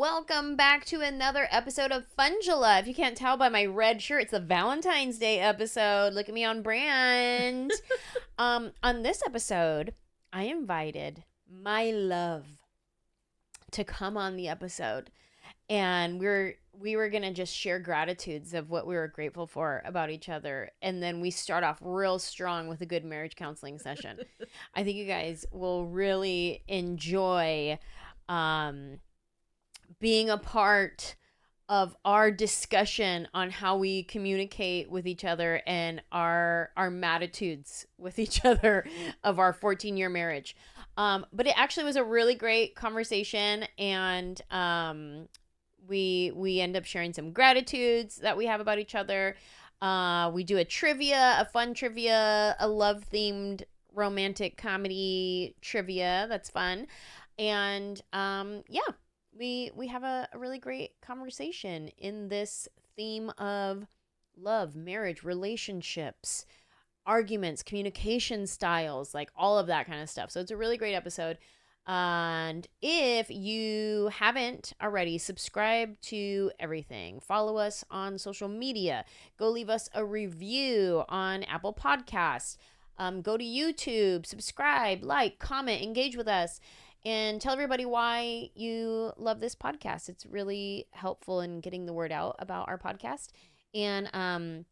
Welcome back to another episode of Funjelah. If you can't tell by my red shirt, it's the Valentine's Day episode. Look at me on brand. On this episode, I invited my love to come on the episode. And we were going to just share gratitudes of what we were grateful for about each other. And then we start off real strong with a good marriage counseling session. I think you guys will really enjoy being a part of our discussion on how we communicate with each other and our MADtitudes with each other of our 14-year marriage. But it actually was a really great conversation, and we end up sharing some gratitudes that we have about each other. We do a fun trivia, a love-themed romantic comedy trivia that's fun. And we have a really great conversation in this theme of love, marriage, relationships, arguments, communication styles, like all of that kind of stuff. So it's a really great episode. And if you haven't already, subscribe to everything. Follow us on social media. Go leave us a review on Apple Podcasts. Go to YouTube, subscribe, like, comment, engage with us. And tell everybody why you love this podcast. It's really helpful in getting the word out about our podcast. And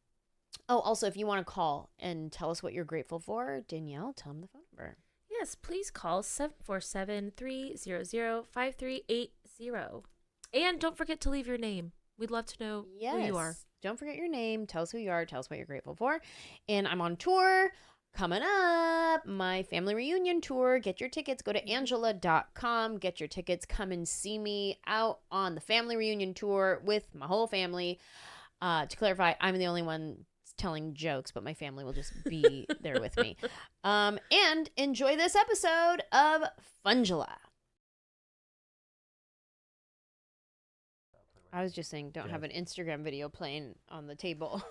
also, if you want to call and tell us what you're grateful for, Danielle, tell them the phone number. Yes, please call 747-300-5380. And don't forget to leave your name. We'd love to know who you are. Don't forget your name. Tell us who you are. Tell us what you're grateful for. And I'm on tour. Coming up, my family reunion tour. Get your tickets. Go to Anjelah.com. Get your tickets. Come and see me out on the family reunion tour with my whole family. To clarify, I'm the only one telling jokes, but my family will just be there with me. And enjoy this episode of Funjelah. I was just saying, don't have an Instagram video playing on the table.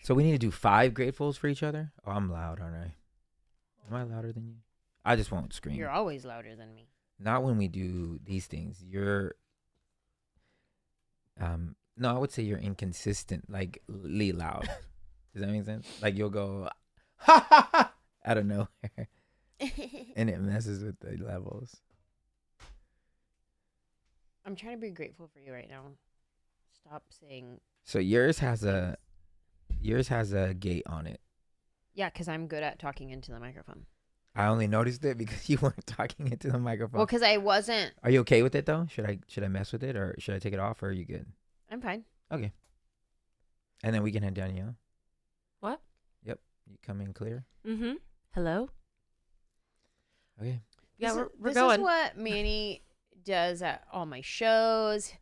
So we need to do 5 gratefuls for each other? Oh, I'm loud, aren't I? Am I louder than you? I just won't scream. You're always louder than me. Not when we do these things. You're, no, I would say you're inconsistent, like loud. Does that make sense? Like you'll go, ha ha ha, out of nowhere. And it messes with the levels. I'm trying to be grateful for you right now. Stop saying. So yours has a gate on it. Yeah, because I'm good at talking into the microphone. I only noticed it because you weren't talking into the microphone. Well, because I wasn't. Are you okay with it though? Should I mess with it, or should I take it off, or are you good? I'm fine. Okay. And then we can have Danielle. What? Yep. You come in clear. Mm-hmm. Hello. Okay. Yeah, we're this going. This is what Manny does at all my shows.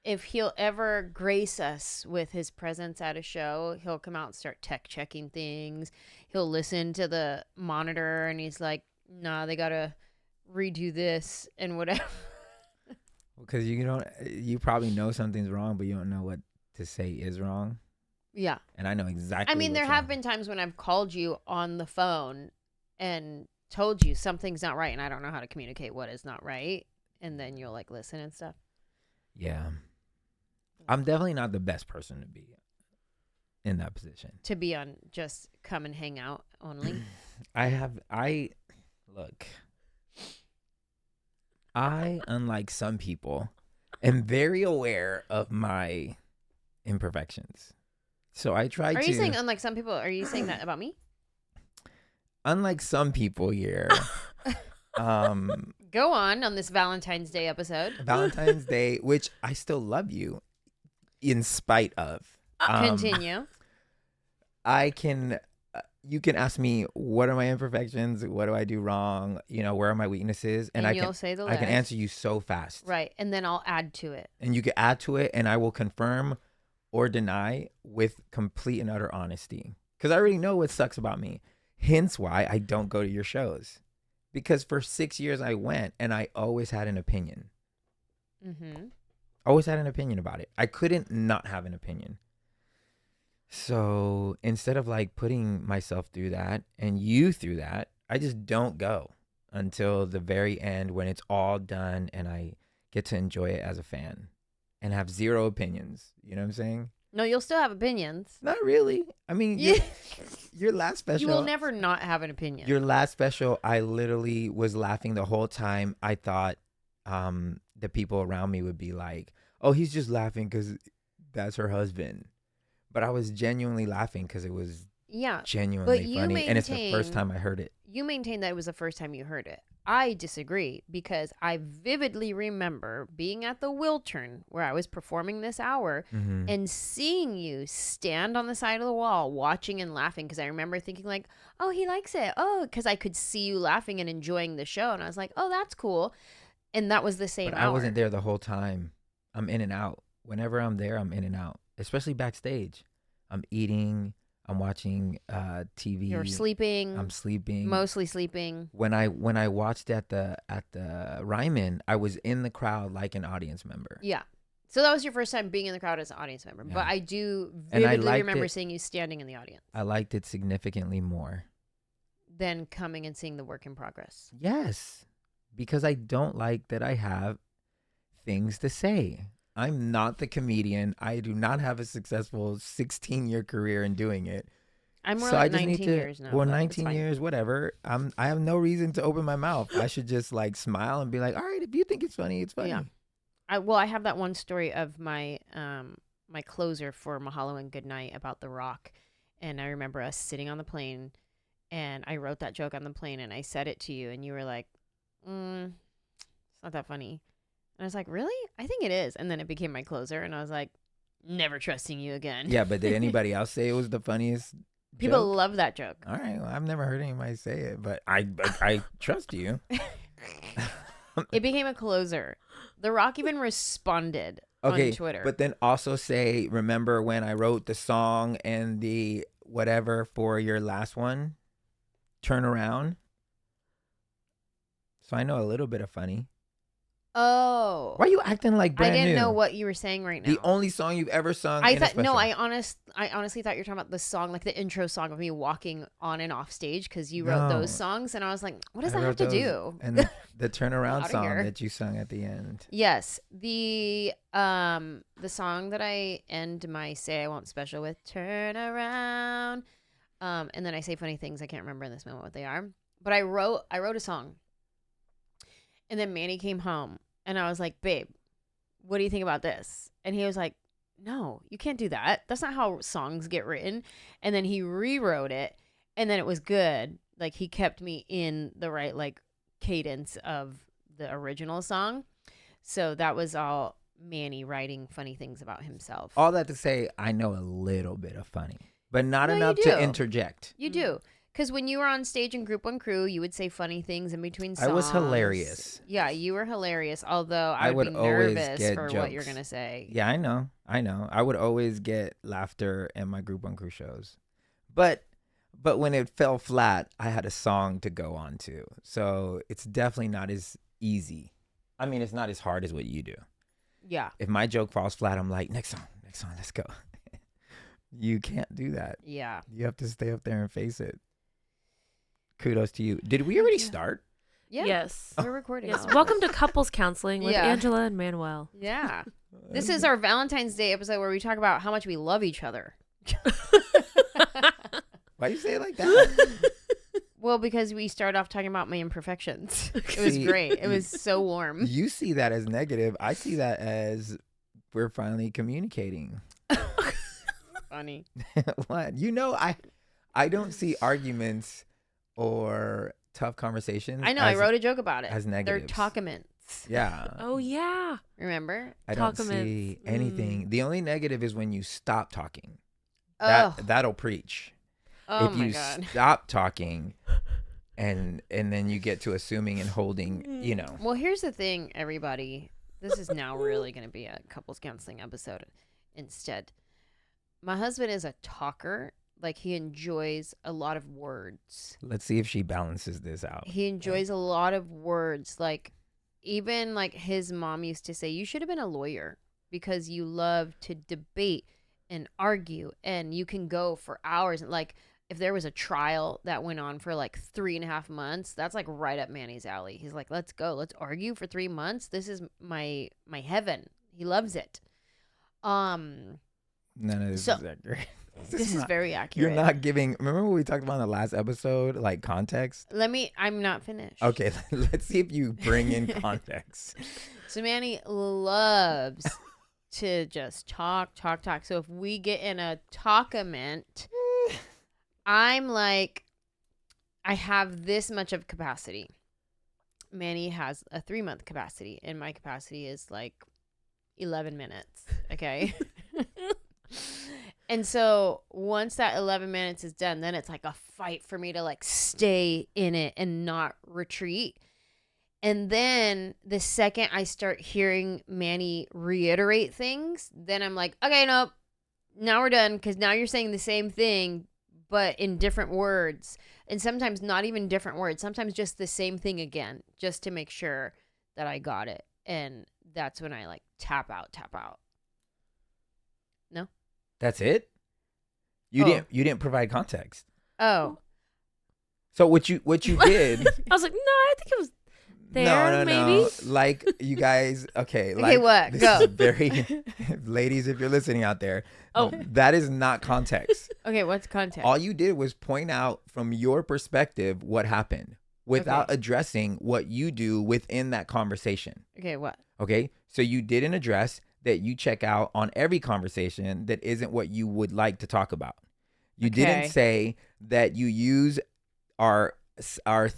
If he'll ever grace us with his presence at a show, he'll come out and start tech checking things. He'll listen to the monitor and he's like, nah, they got to redo this and whatever. Because you probably know something's wrong, but you don't know what to say is wrong. Yeah. And I know exactly. I mean, there have been times when I've called you on the phone and told you something's not right and I don't know how to communicate what is not right. And then you'll like listen and stuff. Yeah. I'm definitely not the best person to be in that position. To be on just come and hang out only. Look, unlike some people, am very aware of my imperfections. So I try to. Are you saying unlike some people? Are you saying that about me? Unlike some people here. Go on this Valentine's Day episode. Valentine's Day, which I still love you in spite of. Continue. You can ask me, what are my imperfections? What do I do wrong? Where are my weaknesses? And you'll say the list. I can answer you so fast. Right. And then I'll add to it. And you can add to it and I will confirm or deny with complete and utter honesty. Because I already know what sucks about me. Hence why I don't go to your shows. Because for 6 years I went and I always had an opinion. Mm-hmm. Always had an opinion about it. I couldn't not have an opinion. So instead of like putting myself through that and you through that, I just don't go until the very end when it's all done and I get to enjoy it as a fan and have zero opinions. You know what I'm saying? No, you'll still have opinions. Not really. I mean, your last special. You will never not have an opinion. Your last special, I literally was laughing the whole time. I thought the people around me would be like, oh, he's just laughing because that's her husband. But I was genuinely laughing because it was genuinely funny. And it's the first time I heard it. You maintain that it was the first time you heard it. I disagree because I vividly remember being at the Wiltern where I was performing this hour and seeing you stand on the side of the wall watching and laughing because I remember thinking like, oh, he likes it. Oh, because I could see you laughing and enjoying the show. And I was like, oh, that's cool. And that was the same But hour. I wasn't there the whole time. I'm in and out. Whenever I'm there, I'm in and out, especially backstage. I'm eating. I'm watching TV. You're sleeping. I'm sleeping. Mostly sleeping. When I watched at the Ryman, I was in the crowd like an audience member. Yeah. So that was your first time being in the crowd as an audience member. Yeah. But I do vividly remember seeing you standing in the audience. I liked it significantly more than coming and seeing the work in progress. Yes. Because I don't like that I have things to say. I'm not the comedian. I do not have a successful 16-year career in doing it. I'm more like 19 years now. Well, 19 years, whatever. I have no reason to open my mouth. I should just like smile and be like, all right, if you think it's funny, it's funny. Yeah. I have that one story of my my closer for Mahalo and Good Night about The Rock. And I remember us sitting on the plane and I wrote that joke on the plane and I said it to you and you were like, it's not that funny. And I was like, really? I think it is. And then it became my closer. And I was like, never trusting you again. Yeah, but did anybody else say it was the funniest People joke? love that joke. All right. Well, I've never heard anybody say it, but I trust you. It became a closer. The Rock even responded on Twitter. But then also say, remember when I wrote the song and the whatever for your last one? Turn around. So I know a little bit of funny. Oh. Why are you acting like brand new? I didn't know what you were saying right now. The only song you've ever sung I in thought a special. no, I honestly thought you were talking about the song, like the intro song of me walking on and off stage because you wrote those songs, and I was like, what does that have to do? And the turnaround song here. that you sung at the end. Yes, the song that I end my Say I Won't special with, turn around, and then I say funny things. I can't remember in this moment what they are, but I wrote a song. And then Manny came home and I was like, babe, what do you think about this? And he was like, no, you can't do that. That's not how songs get written. And then he rewrote it and then it was good. Like he kept me in the right like cadence of the original song. So that was all Manny writing funny things about himself. All that to say, I know a little bit of funny, but not No, enough you do. to interject. You do. Because when you were on stage in Group 1 Crew, you would say funny things in between songs. I was hilarious. Yeah, you were hilarious. Although I would be always nervous get for jokes. what you're going to say. Yeah, I know. I would always get laughter in my Group 1 Crew shows. But when it fell flat, I had a song to go on to. So it's definitely not as easy. I mean, it's not as hard as what you do. Yeah. If my joke falls flat, I'm like, next song, let's go. You can't do that. Yeah. You have to stay up there and face it. Kudos to you. Did we already start? Yeah. Yes. We're recording. Yes. all Welcome of to Couples Counseling with Yeah. Anjelah and Manuel. this. Yeah. This is our Valentine's Day episode where we talk about how much we love each other. Why you say it like that? Well, because we start off talking about my imperfections. It was great. It was so warm. You see that as negative. I see that as we're finally communicating. Funny. What? You know, I don't see arguments or tough conversations. I know. I wrote a joke about it. as They're negatives. talkaments. Yeah. Oh, yeah. Remember? I don't see talkaments. anything. The only negative is when you stop talking. Oh, That'll preach. oh if my you God. stop talking and then you get to assuming and holding, you know. Well, here's the thing, everybody. This is now really going to be a couples counseling episode instead. My husband is a talker. Like, he enjoys a lot of words. Let's see if she balances this out. He enjoys a lot of words. Like, even like his mom used to say, you should have been a lawyer because you love to debate and argue and you can go for hours. And like, if there was a trial that went on for like 3.5 months, that's like right up Manny's alley. He's like, let's go. Let's argue for 3 months. This is my heaven. He loves it. None of this is accurate. This is very accurate. You're not giving. Remember what we talked about in the last episode, like context? I'm not finished. Okay, let's see if you bring in context. So Manny loves to just talk. So if we get in a talkament, I'm like, I have this much of capacity. Manny has a 3-month capacity, and my capacity is like 11 minutes. Okay. And so once that 11 minutes is done, then it's like a fight for me to like stay in it and not retreat. And then the second I start hearing Manny reiterate things, then I'm like, okay, nope, now we're done, because now you're saying the same thing, but in different words. And sometimes not even different words, sometimes just the same thing again, just to make sure that I got it. And that's when I like tap out. No? That's it? You didn't provide context. Oh. So what you did I was like, no, I think it was there, maybe. No. Like, you guys, okay. Okay, what? This Go. is very, ladies, if you're listening out there, that is not context. Okay, what's context? All you did was point out from your perspective what happened without addressing what you do within that conversation. Okay, what? Okay, so you didn't address that you check out on every conversation that isn't what you would like to talk about. You didn't say that you use our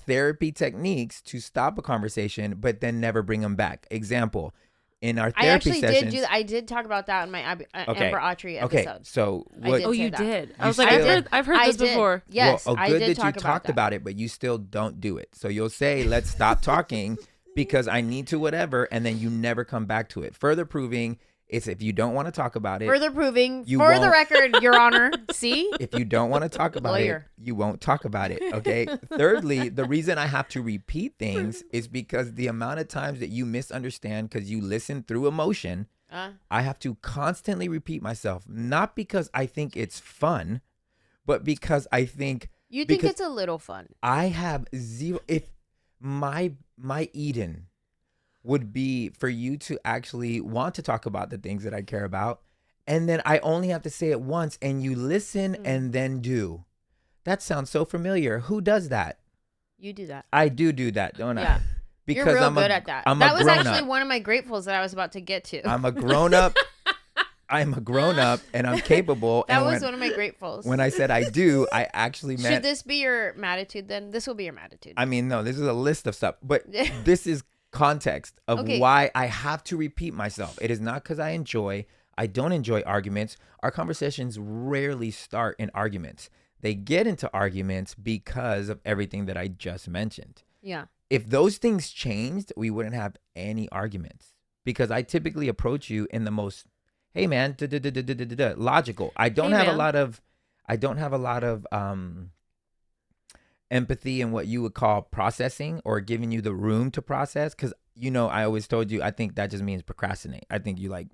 therapy techniques to stop a conversation, but then never bring them back. Example, in our therapy sessions, I did talk about that in my Amber Autry episode. Okay, so what? Oh, you did. I was You like, still- I've heard this before. Yes, well, I good did that you talk talked about it, but you still don't do it. So you'll say, let's stop talking because I need to whatever, and then you never come back to it. Further proving it's if you don't want to talk about it. Further proving, you for the won't- record, Your Honor. See? If you don't want to talk about it, you won't talk about it. Okay. Thirdly, the reason I have to repeat things is because the amount of times that you misunderstand because you listen through emotion, I have to constantly repeat myself, not because I think it's fun, but because I think You think it's a little fun. I have zero. If my Eden would be for you to actually want to talk about the things that I care about, and then I only have to say it once and you listen and then do. That sounds so familiar. Who does that? You do that. I do that, don't I? Because You're real I'm good at that. I'm that a was grown-up. actually one of my gratefuls that I was about to get to. I'm a grown up. I'm a grown up and I'm capable. That and was one of my gratefuls. When I said I do, I actually meant. Should this be your MADtitude then? This will be your MADtitude. I mean, no, this is a list of stuff, but this is context of why I have to repeat myself. It is not because I don't enjoy arguments. Our conversations rarely start in arguments. They get into arguments because of everything that I just mentioned. Yeah. If those things changed, we wouldn't have any arguments because I typically approach you in the most, hey man, logical. I don't have a lot of empathy in what you would call processing or giving you the room to process. Because, I always told you, I think that just means procrastinate. I think you like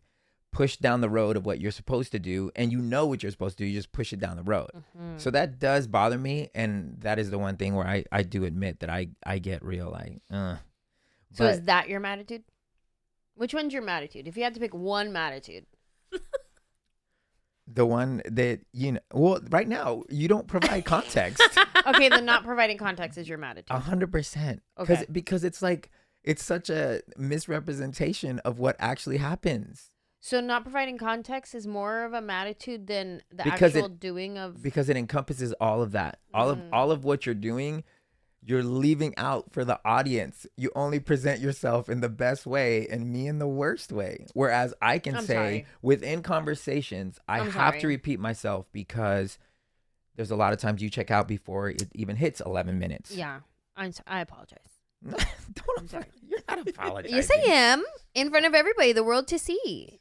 push down the road of what you're supposed to do and what you're supposed to do. You just push it down the road. Mm-hmm. So that does bother me. And that is the one thing where I do admit that I get real like, So is that your MADtitude? Which one's your MADtitude? If you had to pick one MADtitude. The one that, well, right now, you don't provide context. Okay, then not providing context is your MADtitude. 100%. Okay. Because it's like, it's such a misrepresentation of what actually happens. So not providing context is more of a MADtitude than the actual doing of... Because it encompasses all of that. All of what you're doing, you're leaving out for the audience. You only present yourself in the best way and me in the worst way. Whereas I can say within conversations, I have to repeat myself because there's a lot of times you check out before it even hits 11 minutes. Yeah. I apologize. I'm sorry. You're not apologizing. Yes, I am. In front of everybody, the world to see.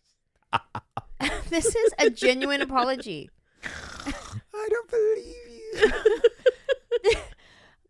This is a genuine apology. I don't believe you.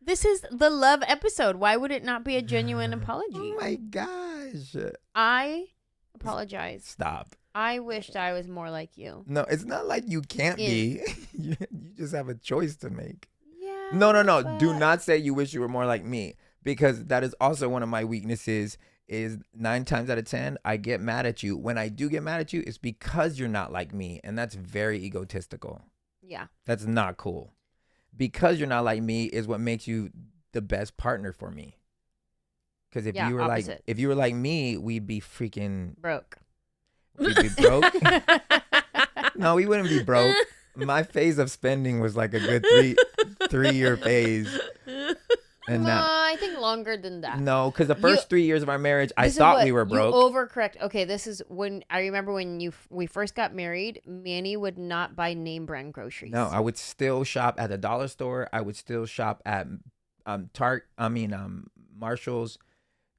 This is the love episode. Why would it not be a genuine apology? Oh my gosh. I apologize. Stop. I wished I was more like you. No, it's not like you can't be. You just have a choice to make. Yeah. No. Do but- not say you wish you were more like me, because that is also one of my weaknesses. Is 9 times out of 10, I get mad at you. When I do get mad at you, it's because you're not like me. And that's very egotistical. Yeah. That's not cool. Because you're not like me is what makes you the best partner for me. Because if you were opposite. if you were like me, we'd be freaking Broke. we'd be broke. No, we wouldn't be broke. My phase of spending was like a good 3-year phase. And No, now, I think longer than that. no, because the first 3 years of our marriage, I This is thought what we were broke. You overcorrect. Okay, this is when I remember when we first got married. Manny would not buy name brand groceries. No, I would still shop at the dollar store. I would still shop at Marshall's,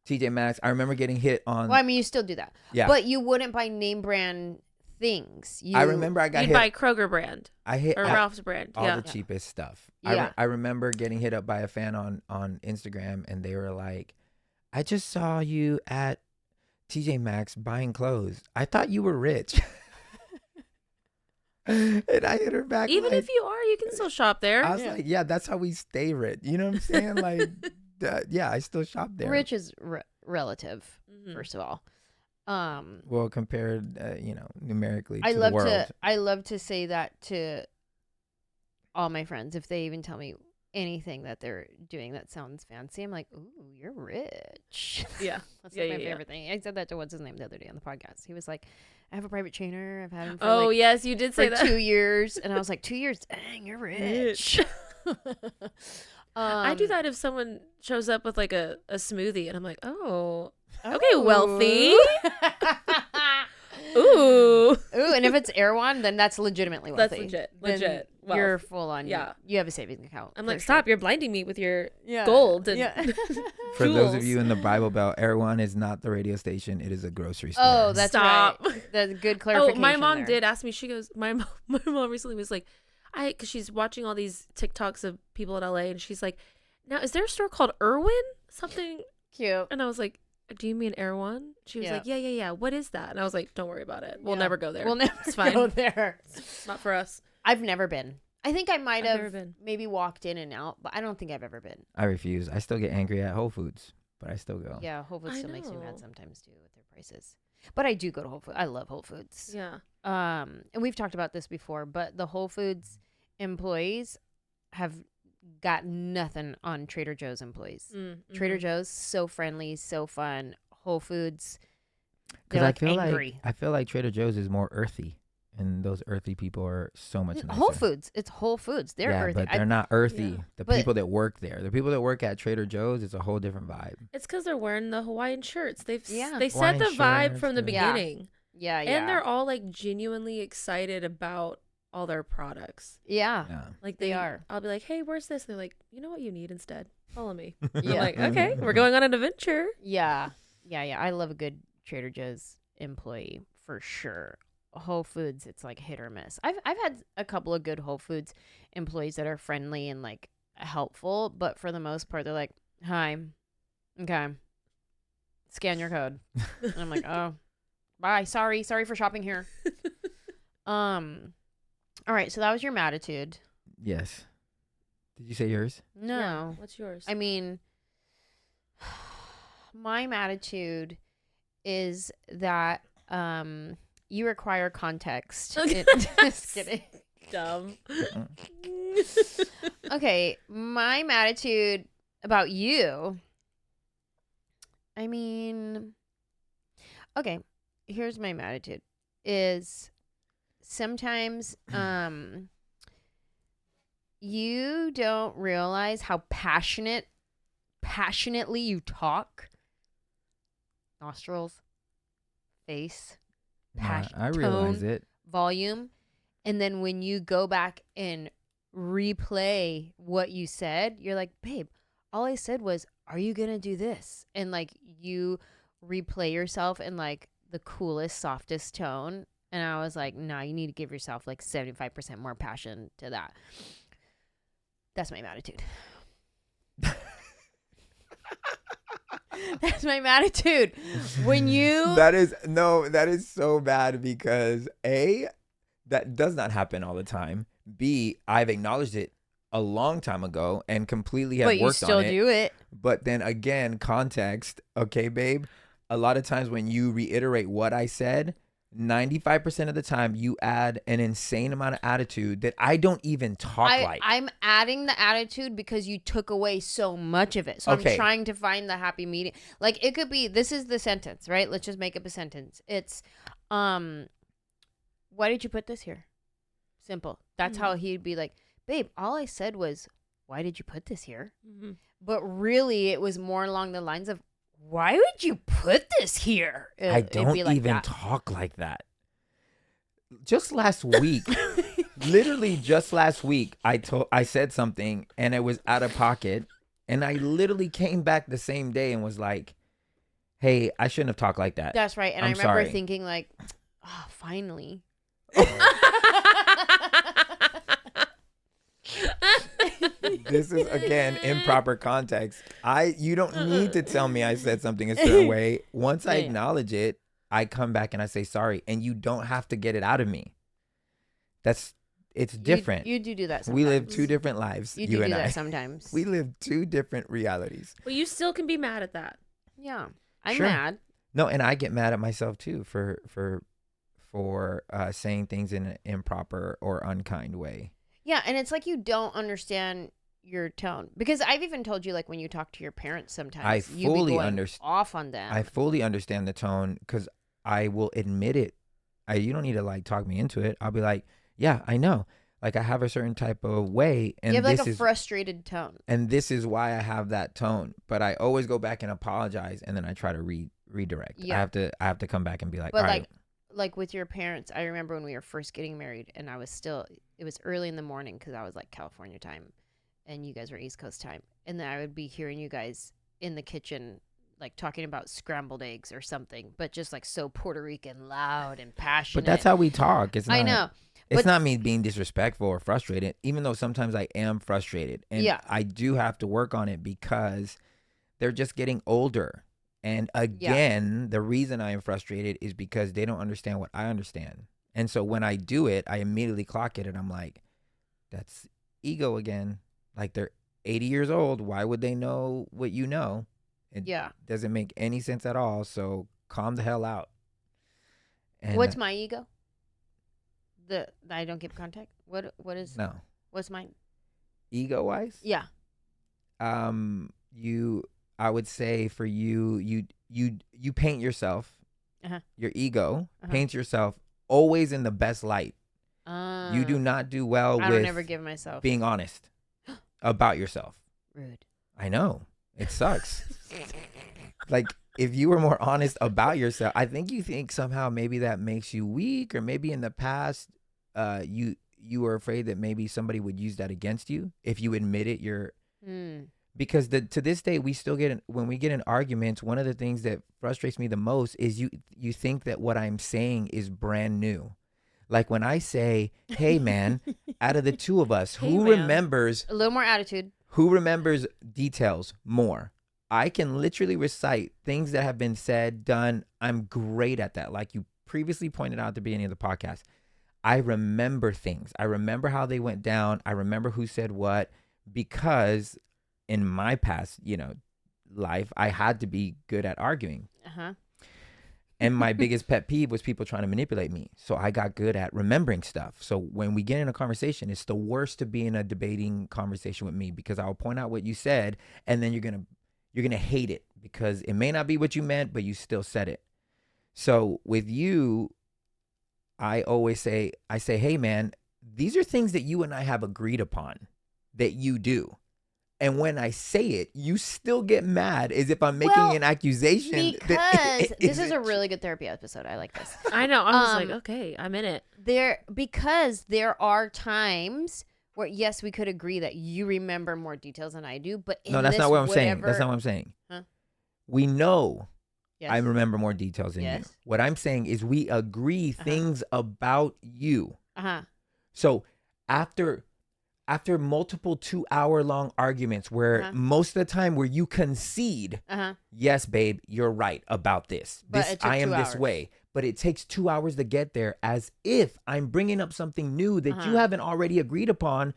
TJ Maxx. I remember getting hit on. Well, I mean, you still do that. Yeah. But you wouldn't buy name brand things. I remember I got You'd hit. buy Kroger brand I hit or at Ralph's brand. all Yeah. the cheapest stuff. Yeah. I remember getting hit up by a fan on Instagram, and they were like, "I just saw you at TJ Maxx buying clothes. I thought you were rich." And I hit her back. Even like, if you are, you can still shop there. I was like, "Yeah, that's how we stay rich." You know what I'm saying? Like, yeah, I still shop there. Rich is relative, Mhm. first of all. Well, compared, numerically to I the love world. I love to say that to all my friends. If they even tell me anything that they're doing that sounds fancy, I'm like, "Ooh, you're rich." Yeah. That's Yeah, like my yeah, yeah. favorite thing. I said that to what's his name the other day on the podcast. He was like, "I have a private trainer. I've had him for Oh, like, yes, you did for say that. 2 years," and I was like, 2 years? Dang, you're rich. I do that if someone shows up with like a smoothie and I'm like, oh, okay, Ooh. wealthy. Ooh. Ooh, and if it's Erewhon, then that's legitimately That's wealthy. legit. Then Legit. wealth. You're full on. Yeah. You have a savings account. I'm for like, sure. stop, you're blinding me with your Yeah. gold and Yeah. For those of jewels. you in the Bible Belt, Erewhon is not the radio station. It is a grocery store. Oh, that's Stop. right. That's good Oh, clarification. my mom there. did ask me. She goes, my mom recently was like, because she's watching all these TikToks of people in LA, and she's like, now is there a store called Irwin something? Cute. And I was like, do you mean Erewhon? She was Yeah. like, yeah. What is that? And I was like, don't worry about it. We'll Yeah. never go there. We'll never It's fine. go there. It's not for us. I've never been. I think I might I've never have been. maybe walked in and out, but I don't think I've ever been. I refuse. I still get angry at Whole Foods, but I still go. Yeah, Whole Foods I still makes me know. mad sometimes too with their prices. But I do go to Whole Foods. I love Whole Foods. Yeah. And we've talked about this before, but the Whole Foods employees have got nothing on Trader Joe's employees. Trader Joe's, so friendly, so fun. Whole Foods, they're like angry. I feel like Trader Joe's is more earthy, and those earthy people are so much nicer. Whole Foods, it's Whole Foods. They're yeah, earthy. but they're not earthy. Yeah. The But- people that work there, the people that work at Trader Joe's, it's a whole different vibe. It's because they're wearing the Hawaiian shirts. They Yeah. set the Hawaiian vibe from the shirts, yeah. beginning. yeah, And they're all like genuinely excited about all their products. yeah. Yeah. Like They are. I'll be like, hey, where's this? And they're like, you know what you need instead? Follow me. I'm Yeah. like, okay, we're going on an adventure. Yeah. I love a good Trader Joe's employee for sure. Whole Foods, it's like hit or miss. I've had a couple of good Whole Foods employees that are friendly and like helpful, but for the most part, they're like, "Hi, okay, scan your code." And I'm like, "Oh, bye. Sorry for shopping here." All right. So that was your attitude. Yes. Did you say yours? No, Yeah. What's yours? I mean, my attitude is that you require context. Just kidding. dumb. Okay, my attitude about you. I mean, okay, here's my attitude is sometimes you don't realize how passionately you talk. Nostrils, face, passion, I realize tone, it. volume, and then when you go back and replay what you said, you're like, babe, all I said was, are you gonna do this? And like you replay yourself in like the coolest, softest tone. And I was like, nah, you need to give yourself like 75% more passion to that. That's my attitude. That's my attitude. When you That is so bad because A, that does not happen all the time. B, I've acknowledged it a long time ago and completely have but you worked still on it. do it. But then again, context. Okay, babe. A lot of times when you reiterate what I said, 95% of the time you add an insane amount of attitude that I don't even talk like. I'm adding the attitude because you took away so much of it. So Okay. I'm trying to find the happy medium. Like it could be, this is the sentence, right? Let's just make up a sentence. It's, why did you put this here? Simple. That's how he'd be like, babe, all I said was, why did you put this here? Mm-hmm. But really it was more along the lines of, why would you put this here? I don't be like even that. talk like that. Just last week, literally just last week, I said something and it was out of pocket, and I literally came back the same day and was like, "Hey, I shouldn't have talked like that." That's right. And I'm I remember sorry. thinking like, oh, finally. This is again improper context. You don't need to tell me I said something a certain way. Once I Yeah. acknowledge it, I come back and I say sorry, and you don't have to get it out of me. It's different. You do that sometimes. We live two different lives. You You do and that I. sometimes. We live two different realities. But you still can be mad at that. Yeah. I'm Sure. mad. No, and I get mad at myself too for saying things in an improper or unkind way. Yeah, and it's like you don't understand your tone. Because I've even told you, like, when you talk to your parents sometimes, I you fully be going understand. off on them. I fully understand the tone because I will admit it. You don't need to like talk me into it. I'll be like, yeah, I know. Like I have a certain type of way, and you have like this a is frustrated tone. and this is why I have that tone. But I always go back and apologize, and then I try to redirect. Yeah. I have to come back and be like, But all right. like with your parents, I remember when we were first getting married, and it was early in the morning because I was like California time, and you guys were East Coast time, and then I would be hearing you guys in the kitchen like talking about scrambled eggs or something, but just like so Puerto Rican, loud and passionate. But that's how we talk. It's not, I know. It's But- not me being disrespectful or frustrated, even though sometimes I am frustrated. And Yeah. I do have to work on it because they're just getting older. And again, the reason I am frustrated is because they don't understand what I understand. And so when I do it, I immediately clock it and I'm like, that's ego again. Like they're 80 years old. Why would they know what you know? It doesn't make any sense at all. So calm the hell out. And What's my ego? I don't keep contact. What is? No. What's mine? Ego wise? Yeah. I would say for you paint yourself, your ego paints yourself always in the best light. You do not do well I with don't ever give myself being honest about yourself. rude. I know. It sucks. Like if you were more honest about yourself, I think you think somehow maybe that makes you weak, or maybe in the past you were afraid that maybe somebody would use that against you if you admit it. Because to this day we still when we get in arguments, one of the things that frustrates me the most is you think that what I'm saying is brand new. Like when I say, "Hey man," out of the two of us, Hey, who man. remembers A little more attitude. who remembers details more? I can literally recite things that have been said, done. I'm great at that. Like you previously pointed out at the beginning of the podcast, I remember things. I remember how they went down. I remember who said what, because in my past, life, I had to be good at arguing. And my biggest pet peeve was people trying to manipulate me. So I got good at remembering stuff. So when we get in a conversation, it's the worst to be in a debating conversation with me, because I'll point out what you said and then you're going to hate it because it may not be what you meant, but you still said it. So with you, I say, "Hey man, these are things that you and I have agreed upon that you do." And when I say it, you still get mad as if I'm making an accusation. Because this is a really good therapy episode. I like this. I know. I was like, okay, I'm in it. Because there are times where, yes, we could agree that you remember more details than I do, but No, that's not what I'm saying. That's not what I'm saying. Huh? We know Yes. I remember more details than you. Yes. What I'm saying is we agree things about you. So after after multiple 2-hour long arguments where most of the time where you concede, yes, babe, you're right about this. But it took I am 2 this hours. way. But it takes 2 hours to get there, as if I'm bringing up something new that you haven't already agreed upon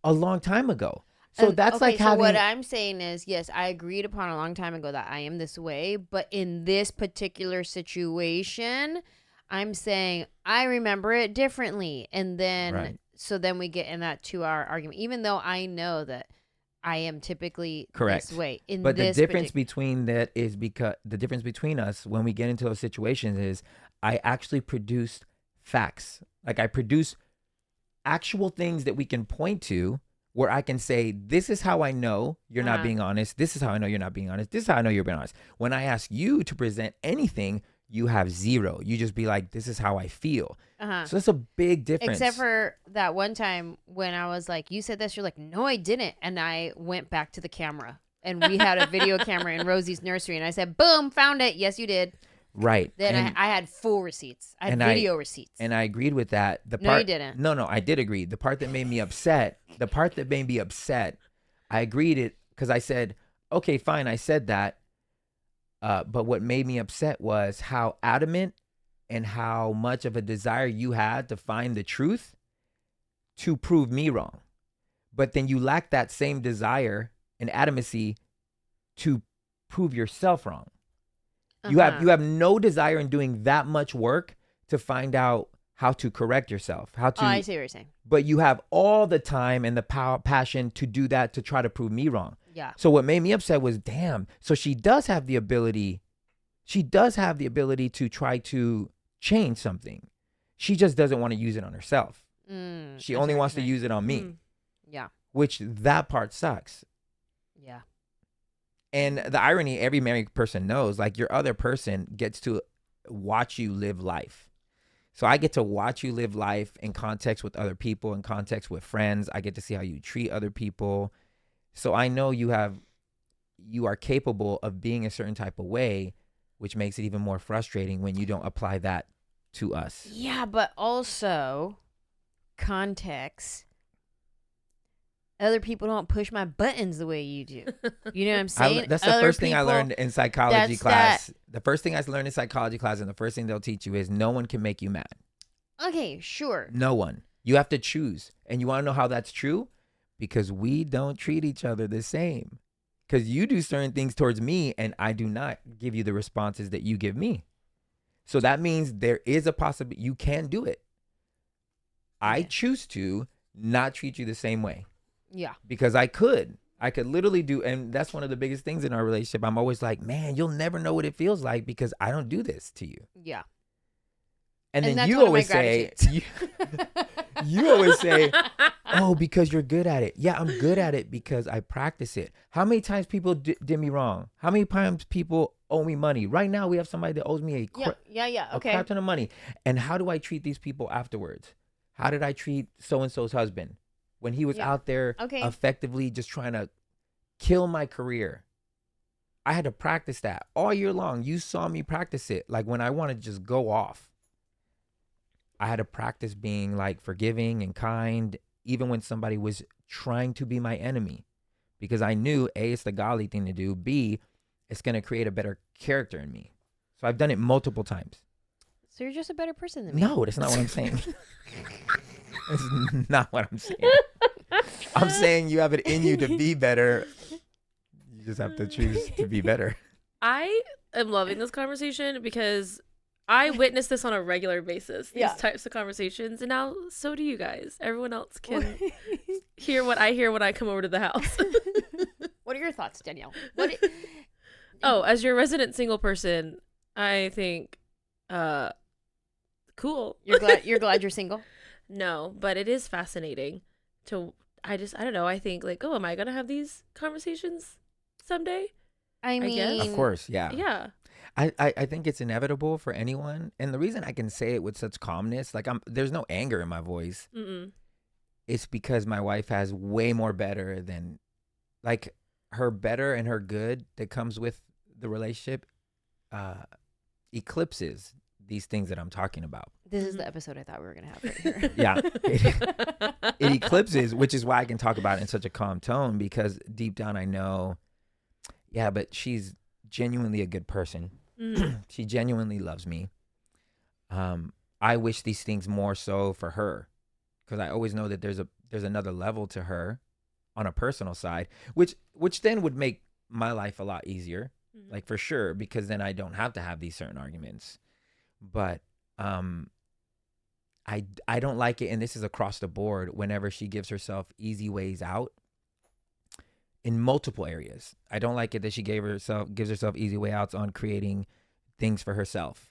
a long time ago. So that's like having. So what I'm saying is, yes, I agreed upon a long time ago that I am this way, but in this particular situation, I'm saying I remember it differently, and then so then we get in that 2-hour argument, even though I know that I am typically correct this way. But the difference between that is because the difference between us when we get into those situations is I actually produced facts. Like I produce actual things that we can point to where I can say, this is how I know you're not being honest. This is how I know you're not being honest. This is how I know you're being honest. When I ask you to present anything, you have zero. You just be like, this is how I feel. So that's a big difference. Except for that one time when I was like, you said this, you're like, no, I didn't. And I went back to the camera and we had a video camera in Rosie's nursery. And I said, boom, found it. Yes, you did. Right. Then I had full receipts. I had video receipts. And I agreed with that. No, you didn't. No, I did agree. The part that made me upset, I agreed it because I said, okay, fine, I said that. But what made me upset was how adamant and how much of a desire you had to find the truth to prove me wrong. But then you lack that same desire and adamancy to prove yourself wrong. You have no desire in doing that much work to find out how to correct yourself. I see what you're saying. But you have all the time and the passion to do that to try to prove me wrong. Yeah. So what made me upset was, damn. So she does have the ability. She does have the ability to try to change something. She just doesn't want to use it on herself. She only wants to use it on me. Yeah. Which that part sucks. Yeah. And the irony, every married person knows, like your other person gets to watch you live life. So I get to watch you live life in context with other people, in context with friends. I get to see how you treat other people. So I know you are capable of being a certain type of way, which makes it even more frustrating when you don't apply that to us. Yeah, but also context. Other people don't push my buttons the way you do. You know what I'm saying? That's the first thing I learned in psychology class. The first thing I learned in psychology class, and the first thing they'll teach you is no one can make you mad. Okay, sure. No one. You have to choose. And you want to know how that's true? Because we don't treat each other the same. Because you do certain things towards me, and I do not give you the responses that you give me. So that means there is a possibility you can do it. I choose to not treat you the same way. Yeah. Because I could literally do, and that's one of the biggest things in our relationship. I'm always like, man, you'll never know what it feels like because I don't do this to you. Yeah. And then you always say, you always say, oh, because you're good at it. Yeah, I'm good at it because I practice it. How many times people did me wrong? How many times people owe me money? Right now, we have somebody that owes me a crap ton of money. And how do I treat these people afterwards? How did I treat so-and-so's husband when he was out there effectively just trying to kill my career? I had to practice that all year long. You saw me practice it. Like when I want to just go off, I had to practice being like forgiving and kind, even when somebody was trying to be my enemy, because I knew A, it's the godly thing to do. B, it's going to create a better character in me. So I've done it multiple times. So you're just a better person than me. No, that's not what I'm saying. That's not what I'm saying. I'm saying you have it in you to be better. You just have to choose to be better. I am loving this conversation because I witness this on a regular basis, these types of conversations, and now so do you guys. Everyone else can hear what I hear when I come over to the house. What are your thoughts, Danielle? As your resident single person, I think cool. You're glad you're single? No, but it is fascinating to I don't know, I think like, am I gonna have these conversations someday? I mean, of course, yeah. Yeah. I think it's inevitable for anyone. And the reason I can say it with such calmness, like there's no anger in my voice. It's because my wife has way more better than, like, her better and her good that comes with the relationship eclipses these things that I'm talking about. This is the episode I thought we were going to have right here. Yeah. It eclipses, which is why I can talk about it in such a calm tone, because deep down I know, yeah, but she's genuinely a good person. She genuinely loves me. I wish these things more so for her, because I always know that there's another level to her on a personal side, which then would make my life a lot easier, like for sure, because then I don't have to have these certain arguments. But I don't like it, and this is across the board, whenever she gives herself easy ways out in multiple areas. I don't like it that she gives herself easy way outs on creating things for herself,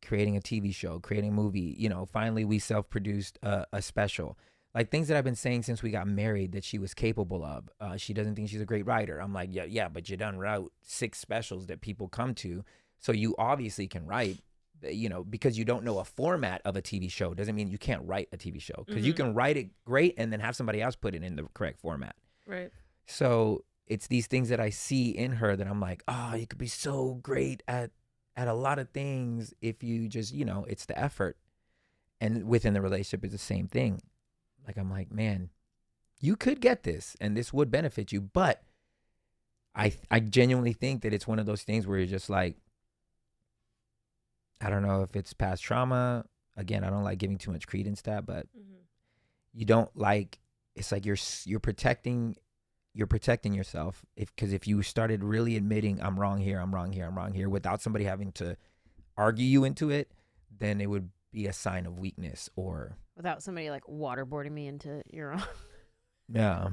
creating a TV show, creating a movie. You know, finally we self-produced a special. Like things that I've been saying since we got married that she was capable of. She doesn't think she's a great writer. I'm like, yeah, but you done wrote 6 specials that people come to, so you obviously can write. You know, because you don't know a format of a TV show doesn't mean you can't write a TV show, because you can write it great and then have somebody else put it in the correct format. Right. So it's these things that I see in her that I'm like, oh, you could be so great at a lot of things if you just, you know, it's the effort. And within the relationship, it's the same thing. Like, I'm like, man, you could get this and this would benefit you. But I genuinely think that it's one of those things where you're just like, I don't know if it's past trauma. Again, I don't like giving too much credence to that, but you don't like, it's like you're protecting yourself. Because if you started really admitting I'm wrong here without somebody having to argue you into it, then it would be a sign of weakness, or without somebody like waterboarding me into you're wrong. Yeah,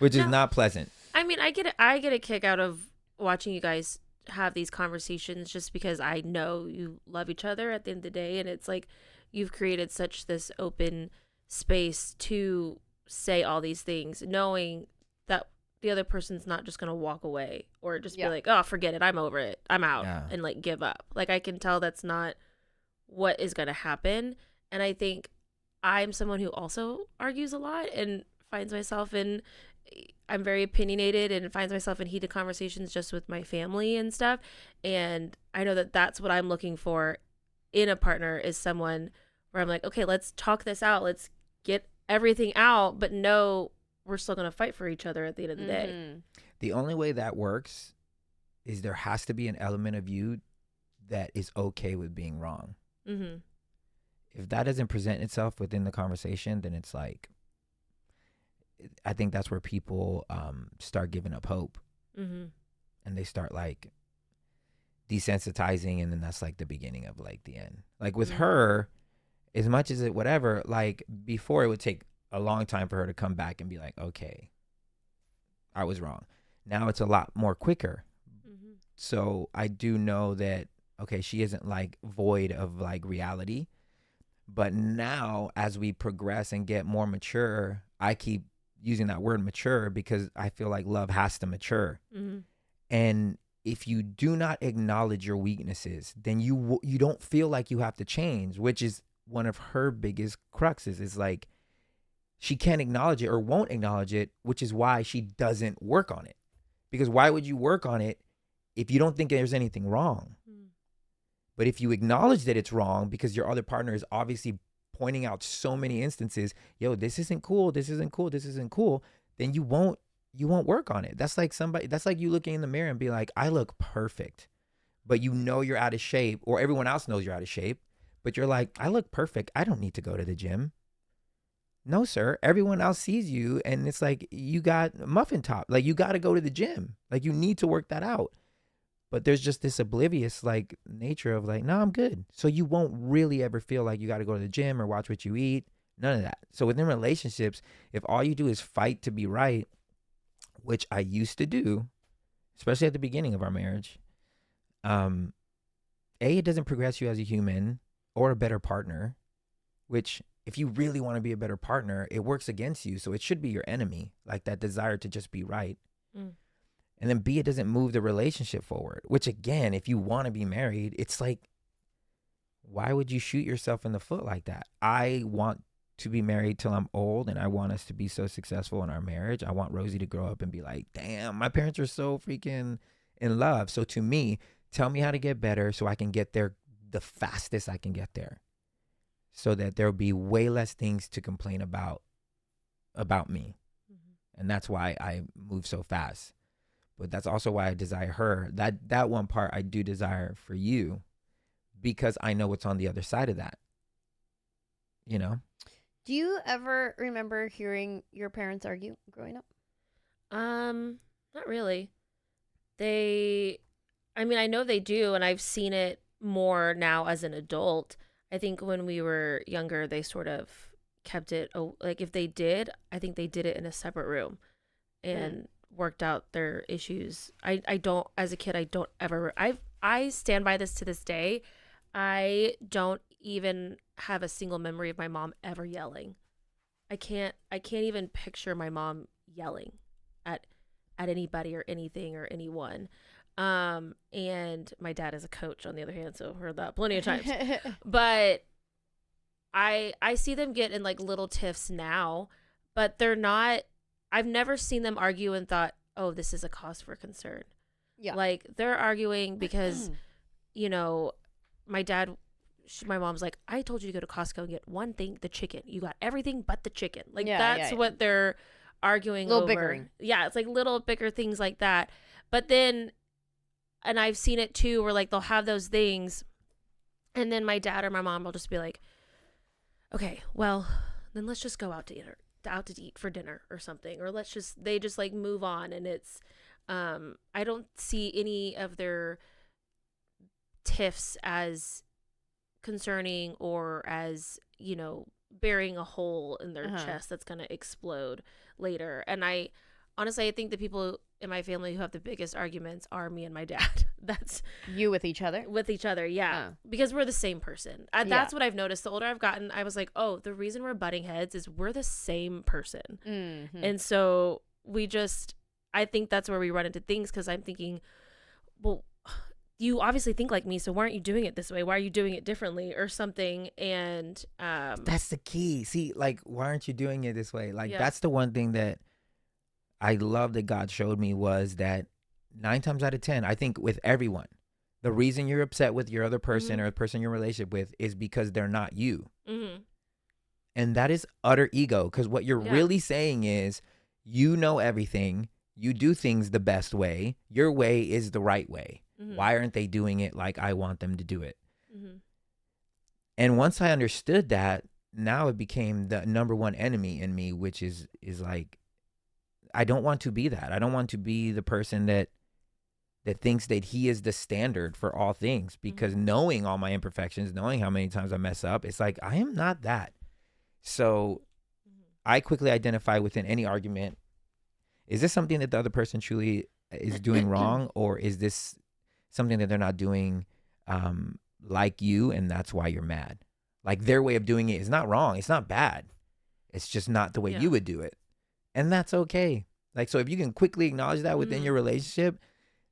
which is not pleasant. I mean, I get a kick out of watching you guys have these conversations, just because I know you love each other at the end of the day, and it's like you've created such this open space to say all these things, knowing that the other person's not just gonna walk away or just be like, oh, forget it, I'm over it, I'm out, and like give up. Like, I can tell that's not what is gonna happen. And I think I'm someone who also argues a lot and finds myself in, I'm very opinionated and finds myself in heated conversations just with my family and stuff. And I know that that's what I'm looking for in a partner, is someone where I'm like, okay, let's talk this out. Let's get everything out, but no, we're still going to fight for each other at the end of the day. The only way that works is there has to be an element of you that is okay with being wrong. If that doesn't present itself within the conversation, then it's like, I think that's where people start giving up hope, and they start like desensitizing, and then that's like the beginning of like the end. Like with her, as much as it whatever, like before it would take a long time for her to come back and be like, okay, I was wrong. Now it's a lot more quicker. So I do know that, okay, she isn't like void of like reality, but now as we progress and get more mature, I keep using that word mature because I feel like love has to mature. And if you do not acknowledge your weaknesses, then you don't feel like you have to change, which is one of her biggest cruxes, is like she can't acknowledge it or won't acknowledge it, which is why she doesn't work on it. Because why would you work on it if you don't think there's anything wrong? But if you acknowledge that it's wrong because your other partner is obviously pointing out so many instances, yo, this isn't cool, this isn't cool, this isn't cool, then you won't work on it. That's like you looking in the mirror and be like, I look perfect, but you know you're out of shape, or everyone else knows you're out of shape, but you're like, I look perfect, I don't need to go to the gym. No, sir, everyone else sees you, and it's like, you got muffin top, like you got to go to the gym, like you need to work that out. But there's just this oblivious like nature of like, no, I'm good. So you won't really ever feel like you got to go to the gym or watch what you eat. None of that. So within relationships, if all you do is fight to be right, which I used to do, especially at the beginning of our marriage, it doesn't progress you as a human or a better partner, which if you really want to be a better partner, it works against you. So it should be your enemy, like that desire to just be right. And then B, it doesn't move the relationship forward, which again, if you want to be married, it's like, why would you shoot yourself in the foot like that? I want to be married till I'm old, and I want us to be so successful in our marriage. I want Rosie to grow up and be like, damn, my parents are so freaking in love. So to me, tell me how to get better so I can get there the fastest I can get there, so that there'll be way less things to complain about me. And that's why I move so fast. But that's also why I desire her. That one part I do desire for you, because I know what's on the other side of that. You know? Do you ever remember hearing your parents argue growing up? Not really. I know they do, and I've seen it more now as an adult. I think when we were younger, they sort of kept it, like if they did, I think they did it in a separate room and worked out their issues. I don't, as a kid, I don't ever, I stand by this to this day. I don't even have a single memory of my mom ever yelling. I can't even picture my mom yelling at anybody or anything or anyone. And my dad is a coach, on the other hand, so heard that plenty of times. But I see them get in like little tiffs now, but they're not, I've never seen them argue and thought, oh, this is a cause for concern. Yeah. Like they're arguing because, my mom's like, I told you to go to Costco and get one thing, the chicken. You got everything but the chicken. Like that's what they're arguing little over. bickering. Yeah, it's like little bicker things like that. But then, and I've seen it too, where like they'll have those things, and then my dad or my mom will just be like, okay, well, then let's just go out to eat for dinner or something, or they just like move on. And it's, I don't see any of their tiffs as concerning or as, burying a hole in their chest that's going to explode later. And I think the people in my family who have the biggest arguments are me and my dad. That's you with each other? With each other, yeah. Because we're the same person. That's what I've noticed. The older I've gotten, I was like, oh, the reason we're butting heads is we're the same person. Mm-hmm. And so I think that's where we run into things, because I'm thinking, well, you obviously think like me, so why aren't you doing it this way? Why are you doing it differently or something? And that's the key. See, like, why aren't you doing it this way? Like, that's the one thing that I love that God showed me, was that 9 times out of 10, I think with everyone, the reason you're upset with your other person or the person you're in a relationship with is because they're not you. Mm-hmm. And that is utter ego, because what you're really saying is, you know everything, you do things the best way, your way is the right way. Mm-hmm. Why aren't they doing it like I want them to do it? Mm-hmm. And once I understood that, now it became the number one enemy in me, which is like, I don't want to be that. I don't want to be the person that thinks that he is the standard for all things, because knowing all my imperfections, knowing how many times I mess up, it's like, I am not that. So I quickly identify within any argument, is this something that the other person truly is doing wrong, or is this something that they're not doing like you, and that's why you're mad? Like, their way of doing it is not wrong. It's not bad. It's just not the way you would do it. And that's okay. Like, so if you can quickly acknowledge that within your relationship,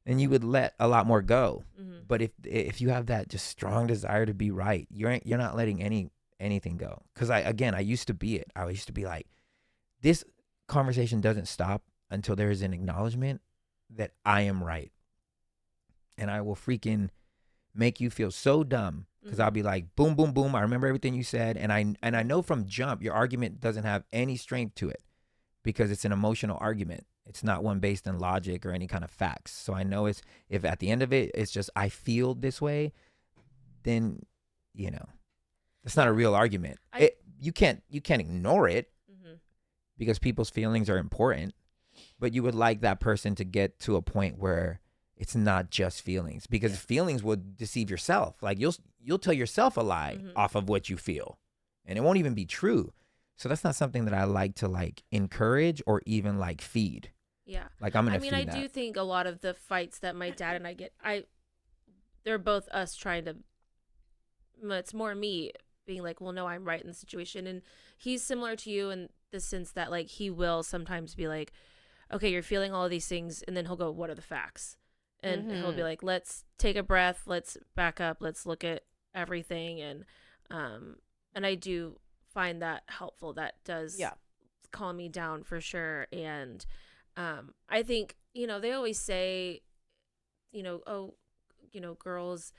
then you would let a lot more go. Mm-hmm. But if you have that just strong desire to be right, you're not letting anything go. Because I used to be it. I used to be like, this conversation doesn't stop until there is an acknowledgement that I am right. And I will freaking make you feel so dumb, because I'll be like, boom, boom, boom, I remember everything you said. And I know from jump, your argument doesn't have any strength to it, because it's an emotional argument. It's not one based in logic or any kind of facts. So I know if at the end of it, it's just, I feel this way, then, it's not a real argument. You can't ignore it, because people's feelings are important, but you would like that person to get to a point where it's not just feelings, because feelings will deceive yourself. Like, you'll tell yourself a lie off of what you feel, and it won't even be true. So that's not something that I like to like encourage or even like feed. Yeah. Like, I'm going to feed that. I do think a lot of the fights that my dad and I get, they're both us trying to, it's more me being like, well, no, I'm right in the situation. And he's similar to you in the sense that, like, he will sometimes be like, okay, you're feeling all of these things. And then he'll go, what are the facts? And he'll be like, let's take a breath. Let's back up. Let's look at everything. And I do find that helpful. That does calm me down for sure. And I think, they always say, girls,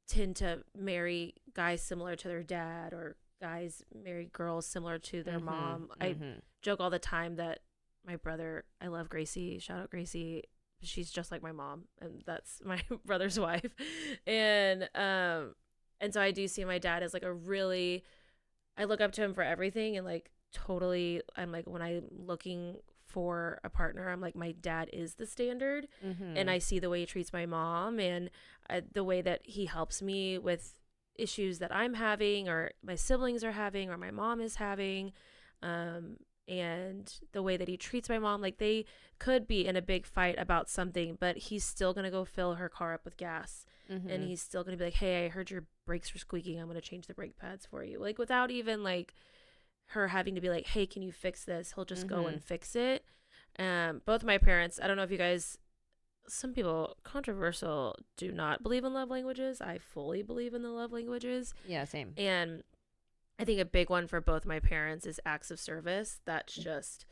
tend to marry guys similar to their dad, or guys marry girls similar to their mom. I joke all the time that my brother, I love Gracie, shout out Gracie, she's just like my mom, and that's my brother's wife. And so I do see my dad as like I look up to him for everything, and like totally, I'm like, when I'm looking for a partner, I'm like, my dad is the standard. And I see the way he treats my mom, and the way that he helps me with issues that I'm having, or my siblings are having, or my mom is having, and the way that he treats my mom. Like, they could be in a big fight about something, but he's still gonna go fill her car up with gas, and he's still gonna be like, hey, I heard your brakes were squeaking, I'm gonna change the brake pads for you, like, without even like her having to be like, hey, can you fix this? He'll just go and fix it. Both my parents, I don't know if you guys, some people, controversial, do not believe in love languages. I fully believe in the love languages. Yeah, same. And I think a big one for both my parents is acts of service. That's just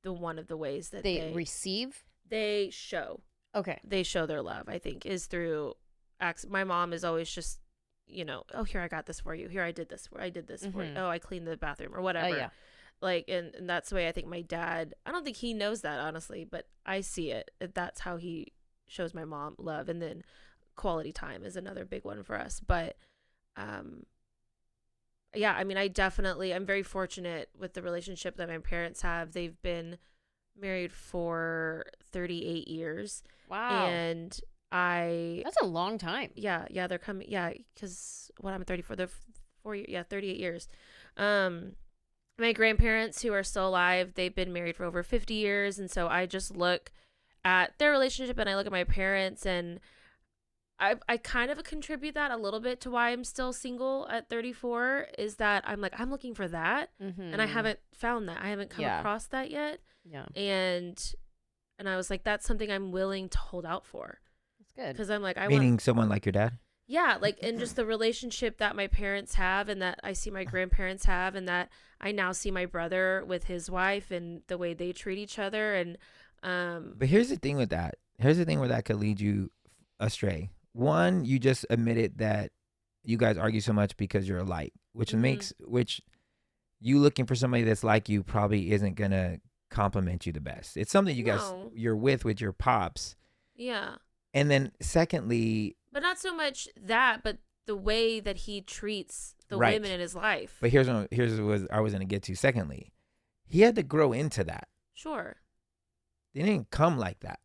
one of the ways that they receive. They show. Okay. They show their love, I think, is through acts. My mom is always just, oh, here, I got this for you. Here, I did this for you. Oh, I cleaned the bathroom, or whatever. Yeah. Like, and that's the way I think my dad, I don't think he knows that, honestly, but I see it. That's how he shows my mom love. And then quality time is another big one for us. But, yeah, I mean, I'm very fortunate with the relationship that my parents have. They've been married for 38 years. Wow. And that's a long time. Yeah, they're coming. Yeah, because I'm 34, they're 4 years. Yeah, 38 years. My grandparents, who are still alive, they've been married for over 50 years. And so I just look at their relationship, and I look at my parents, and I kind of contribute that a little bit to why I'm still single at 34, is that I'm like, I'm looking for that. And I haven't found that. I haven't come across that yet. Yeah. And I was like, that's something I'm willing to hold out for. That's good. Because I'm like, Meaning someone like your dad? Yeah, like, and just the relationship that my parents have, and that I see my grandparents have, and that I now see my brother with his wife, and the way they treat each other. And but here's the thing with that. Here's the thing where that could lead you astray. One, you just admitted that you guys argue so much because you're alike, which you looking for somebody that's like you probably isn't gonna compliment you the best. It's something you're with your pops. Yeah. And then secondly, but not so much that, but the way that he treats the women in his life. But here's what I was going to get to. Secondly, he had to grow into that. Sure. They didn't come like that.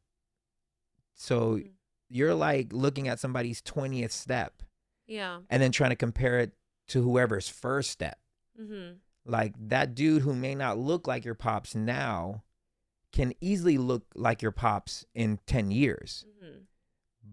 So you're like looking at somebody's 20th step. Yeah. And then trying to compare it to whoever's first step. Like, that dude who may not look like your pops now can easily look like your pops in 10 years.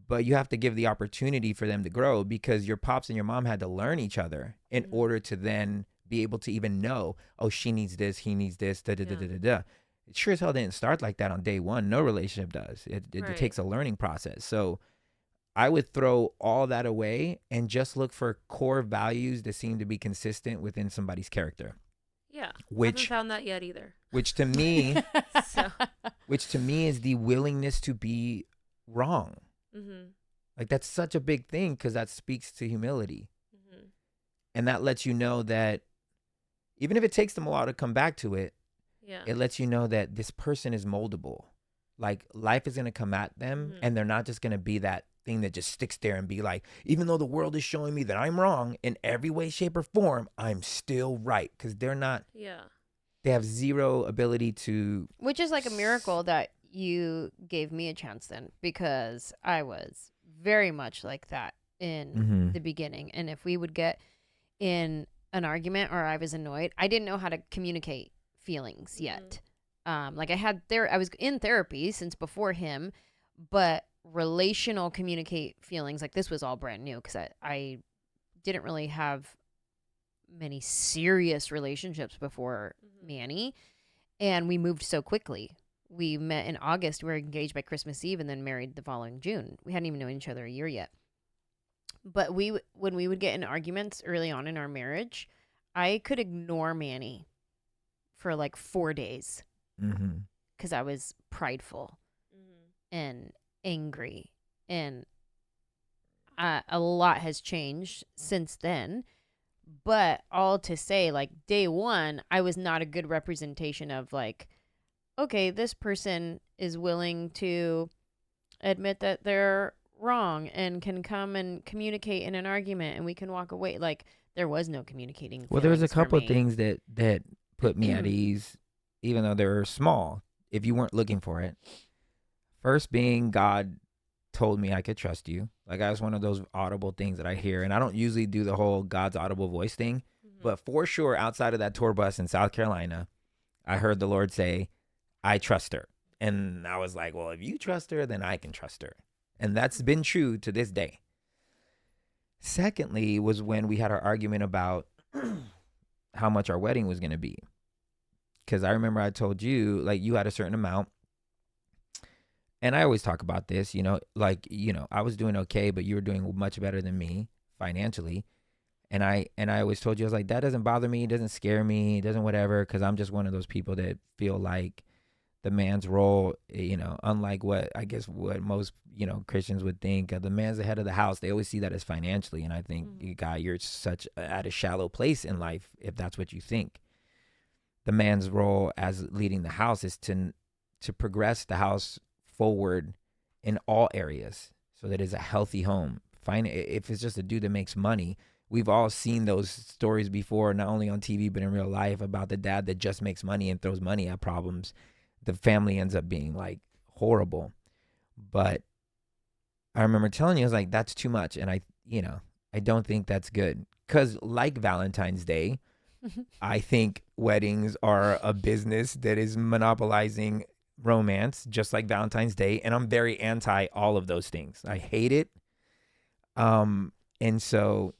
But you have to give the opportunity for them to grow, because your pops and your mom had to learn each other in order to then be able to even know, oh, she needs this, he needs this, It sure as hell didn't start like that on day one. No relationship does. It takes a learning process. So I would throw all that away and just look for core values that seem to be consistent within somebody's character. Yeah. Haven't found that yet either. Which to me, is the willingness to be wrong. Like, that's such a big thing, because that speaks to humility. And that lets you know that even if it takes them a while to come back to it, it lets you know that this person is moldable. Like, life is going to come at them, and they're not just going to be that thing that just sticks there and be like, even though the world is showing me that I'm wrong in every way, shape, or form, I'm still right. Because they're not. Yeah. They have zero ability to. Which is like a miracle that you gave me a chance then, because I was very much like that in the beginning. And if we would get in an argument, or I was annoyed, I didn't know how to communicate feelings yet. Like, I was in therapy since before him, but relational communicate feelings, like, this was all brand new, because I didn't really have many serious relationships before Manny, and we moved so quickly. We met in August. We were engaged by Christmas Eve, and then married the following June. We hadn't even known each other a year yet. But when we would get in arguments early on in our marriage, I could ignore Manny for like 4 days, because I was prideful and angry, and a lot has changed since then. But all to say, like, day one, I was not a good representation of, like, okay, this person is willing to admit that they're wrong and can come and communicate in an argument and we can walk away. Like, there was no communicating. Well, there was a feelings for couple of me. things that put me at ease, even though they were small, if you weren't looking for it. First being, God told me I could trust you. Like, I was one of those audible things that I hear, and I don't usually do the whole God's audible voice thing, but for sure, outside of that tour bus in South Carolina, I heard the Lord say, I trust her. And I was like, well, if you trust her, then I can trust her. And that's been true to this day. Secondly, was when we had our argument about how much our wedding was going to be. Because I remember I told you, like, you had a certain amount. And I always talk about this, you know, like, you know, I was doing okay, but you were doing much better than me financially. And I always told you, I was like, that doesn't bother me. It doesn't scare me. It doesn't whatever. Because I'm just one of those people that feel like the man's role, you know, unlike what I guess what most, you know, Christians would think, the man's the head of the house. They always see that as financially. And I think, God, you're such at a shallow place in life if that's what you think. The man's role as leading the house is to progress the house forward in all areas so that it's a healthy home. Fine, if it's just a dude that makes money, we've all seen those stories before, not only on TV but in real life, about the dad that just makes money and throws money at problems. The family ends up being like horrible. But I remember telling you, I was like, that's too much. And I don't think that's good. Because like Valentine's Day, I think weddings are a business that is monopolizing romance, just like Valentine's Day. And I'm very anti all of those things. I hate it. And so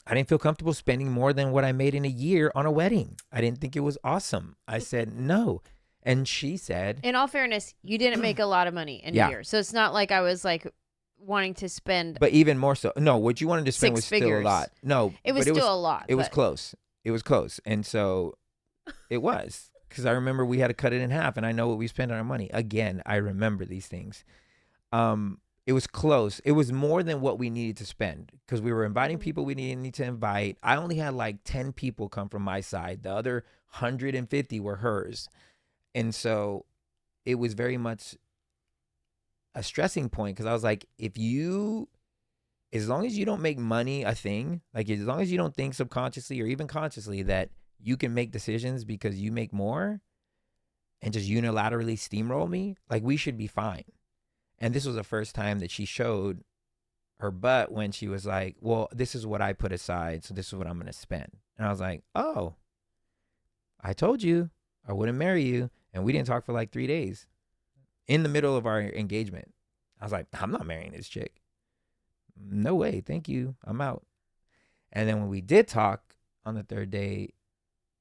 I didn't feel comfortable spending more than what I made in a year on a wedding. I didn't think it was awesome. I said no. And she said, in all fairness, you didn't make a lot of money in a year. So it's not like I was like wanting to spend. But even more so, no, what you wanted to spend was still a lot. No, it was still a lot. It was close. It was close. And so it was. Because I remember we had to cut it in half, and I know what we spent on our money. Again, I remember these things. It was close. It was more than what we needed to spend because we were inviting people we didn't need to invite. I only had like 10 people come from my side. The other 150 were hers. And so it was very much a stressing point because I was like, as long as you don't make money a thing, like as long as you don't think subconsciously or even consciously that you can make decisions because you make more and just unilaterally steamroll me, like we should be fine. And this was the first time that she showed her butt when she was like, well, this is what I put aside, so this is what I'm going to spend. And I was like, oh, I told you I wouldn't marry you. And we didn't talk for like 3 days in the middle of our engagement. I was like, I'm not marrying this chick. No way. Thank you. I'm out. And then when we did talk on the third day,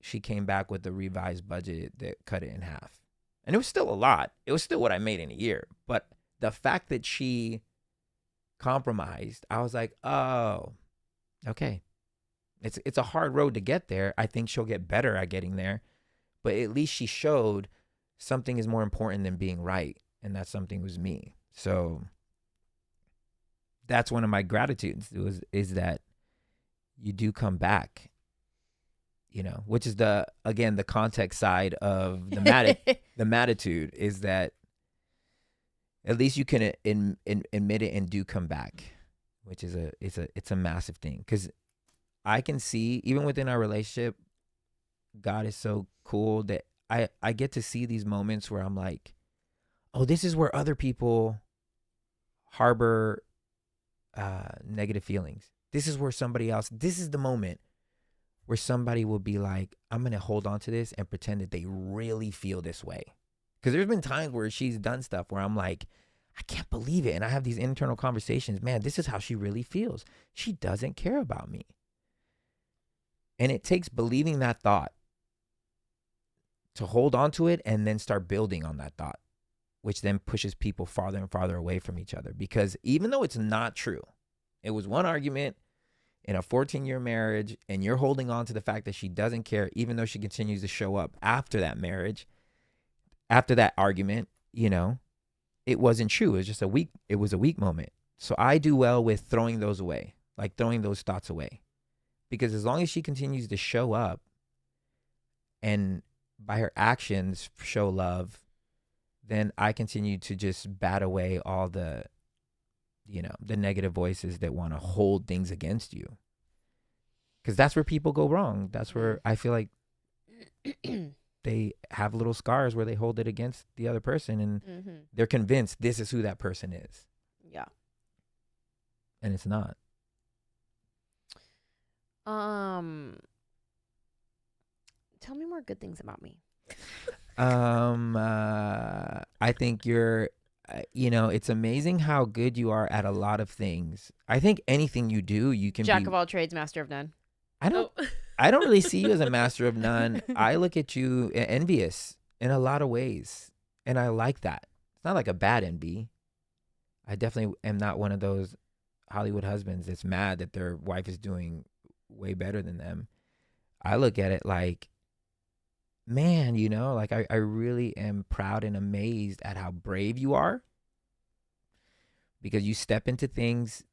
she came back with the revised budget that cut it in half. And it was still a lot. It was still what I made in a year. But the fact that she compromised, I was like, oh, okay. It's a hard road to get there. I think she'll get better at getting there. But at least she showed something is more important than being right. And that something was me. So that's one of my gratitudes is that you do come back, you know, which is the context side of the MADtitude is that at least you can admit it and do come back, which is it's a massive thing. Because I can see even within our relationship, God is so cool that I get to see these moments where I'm like, oh, this is where other people harbor negative feelings. This is where this is the moment where somebody will be like, I'm going to hold on to this and pretend that they really feel this way. Because there's been times where she's done stuff where I'm like, I can't believe it. And I have these internal conversations. Man, this is how she really feels. She doesn't care about me. And it takes believing that thought to hold on to it and then start building on that thought, which then pushes people farther and farther away from each other. Because even though it's not true, it was one argument in a 14-year marriage, and you're holding on to the fact that she doesn't care, even though she continues to show up after that marriage, after that argument, you know, it wasn't true. It was just a weak moment. So I do well with throwing those away, like throwing those thoughts away. Because as long as she continues to show up and by her actions show love, then I continue to just bat away all the, the negative voices that want to hold things against you. Because that's where people go wrong. That's where I feel like they have little scars where they hold it against the other person, and they're convinced this is who that person is. Yeah. And it's not. Tell me more good things about me. I think you're, it's amazing how good you are at a lot of things. I think anything you do, you can Jack of all trades, master of none. I don't really see you as a master of none. I look at you envious in a lot of ways, and I like that. It's not like a bad envy. I definitely am not one of those Hollywood husbands that's mad that their wife is doing way better than them. I look at it like, man, like I really am proud and amazed at how brave you are, because you step into things,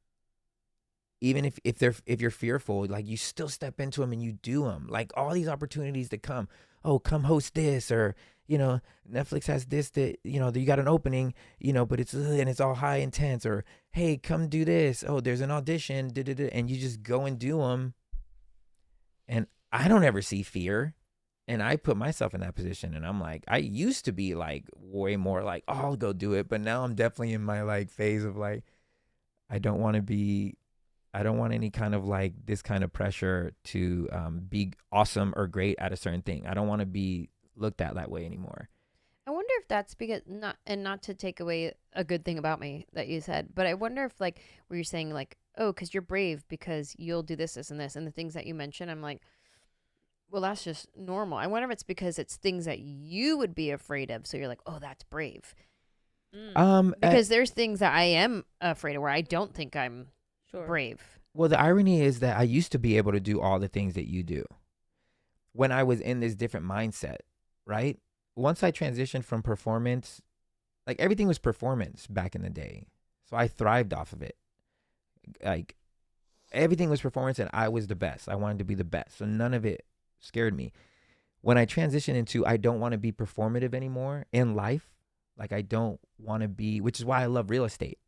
even if you're fearful, like you still step into them and you do them. Like all these opportunities that come, come host this, or Netflix has this that you got an opening, but it's all high intense, or hey, come do this. Oh, there's an audition, and you just go and do them. And I don't ever see fear. And I put myself in that position, and I'm like, I used to be like way more like, oh, I'll go do it. But now I'm definitely in my like phase of like, I don't want any kind of like this kind of pressure to be awesome or great at a certain thing. I don't want to be looked at that way anymore. I wonder if that's because not to take away a good thing about me that you said, but I wonder if like where you're saying like, oh, because you're brave because you'll do this, and the things that you mentioned, I'm like, well, that's just normal. I wonder if it's because it's things that you would be afraid of. So you're like, oh, that's brave. Because there's things that I am afraid of where I don't think I'm brave. Well, the irony is that I used to be able to do all the things that you do when I was in this different mindset, right? Once I transitioned from performance, like everything was performance back in the day. So I thrived off of it. Like everything was performance, and I was the best. I wanted to be the best. So none of it scared me. When I transitioned into I don't want to be performative anymore in life, like I don't want to be, which is why I love real estate,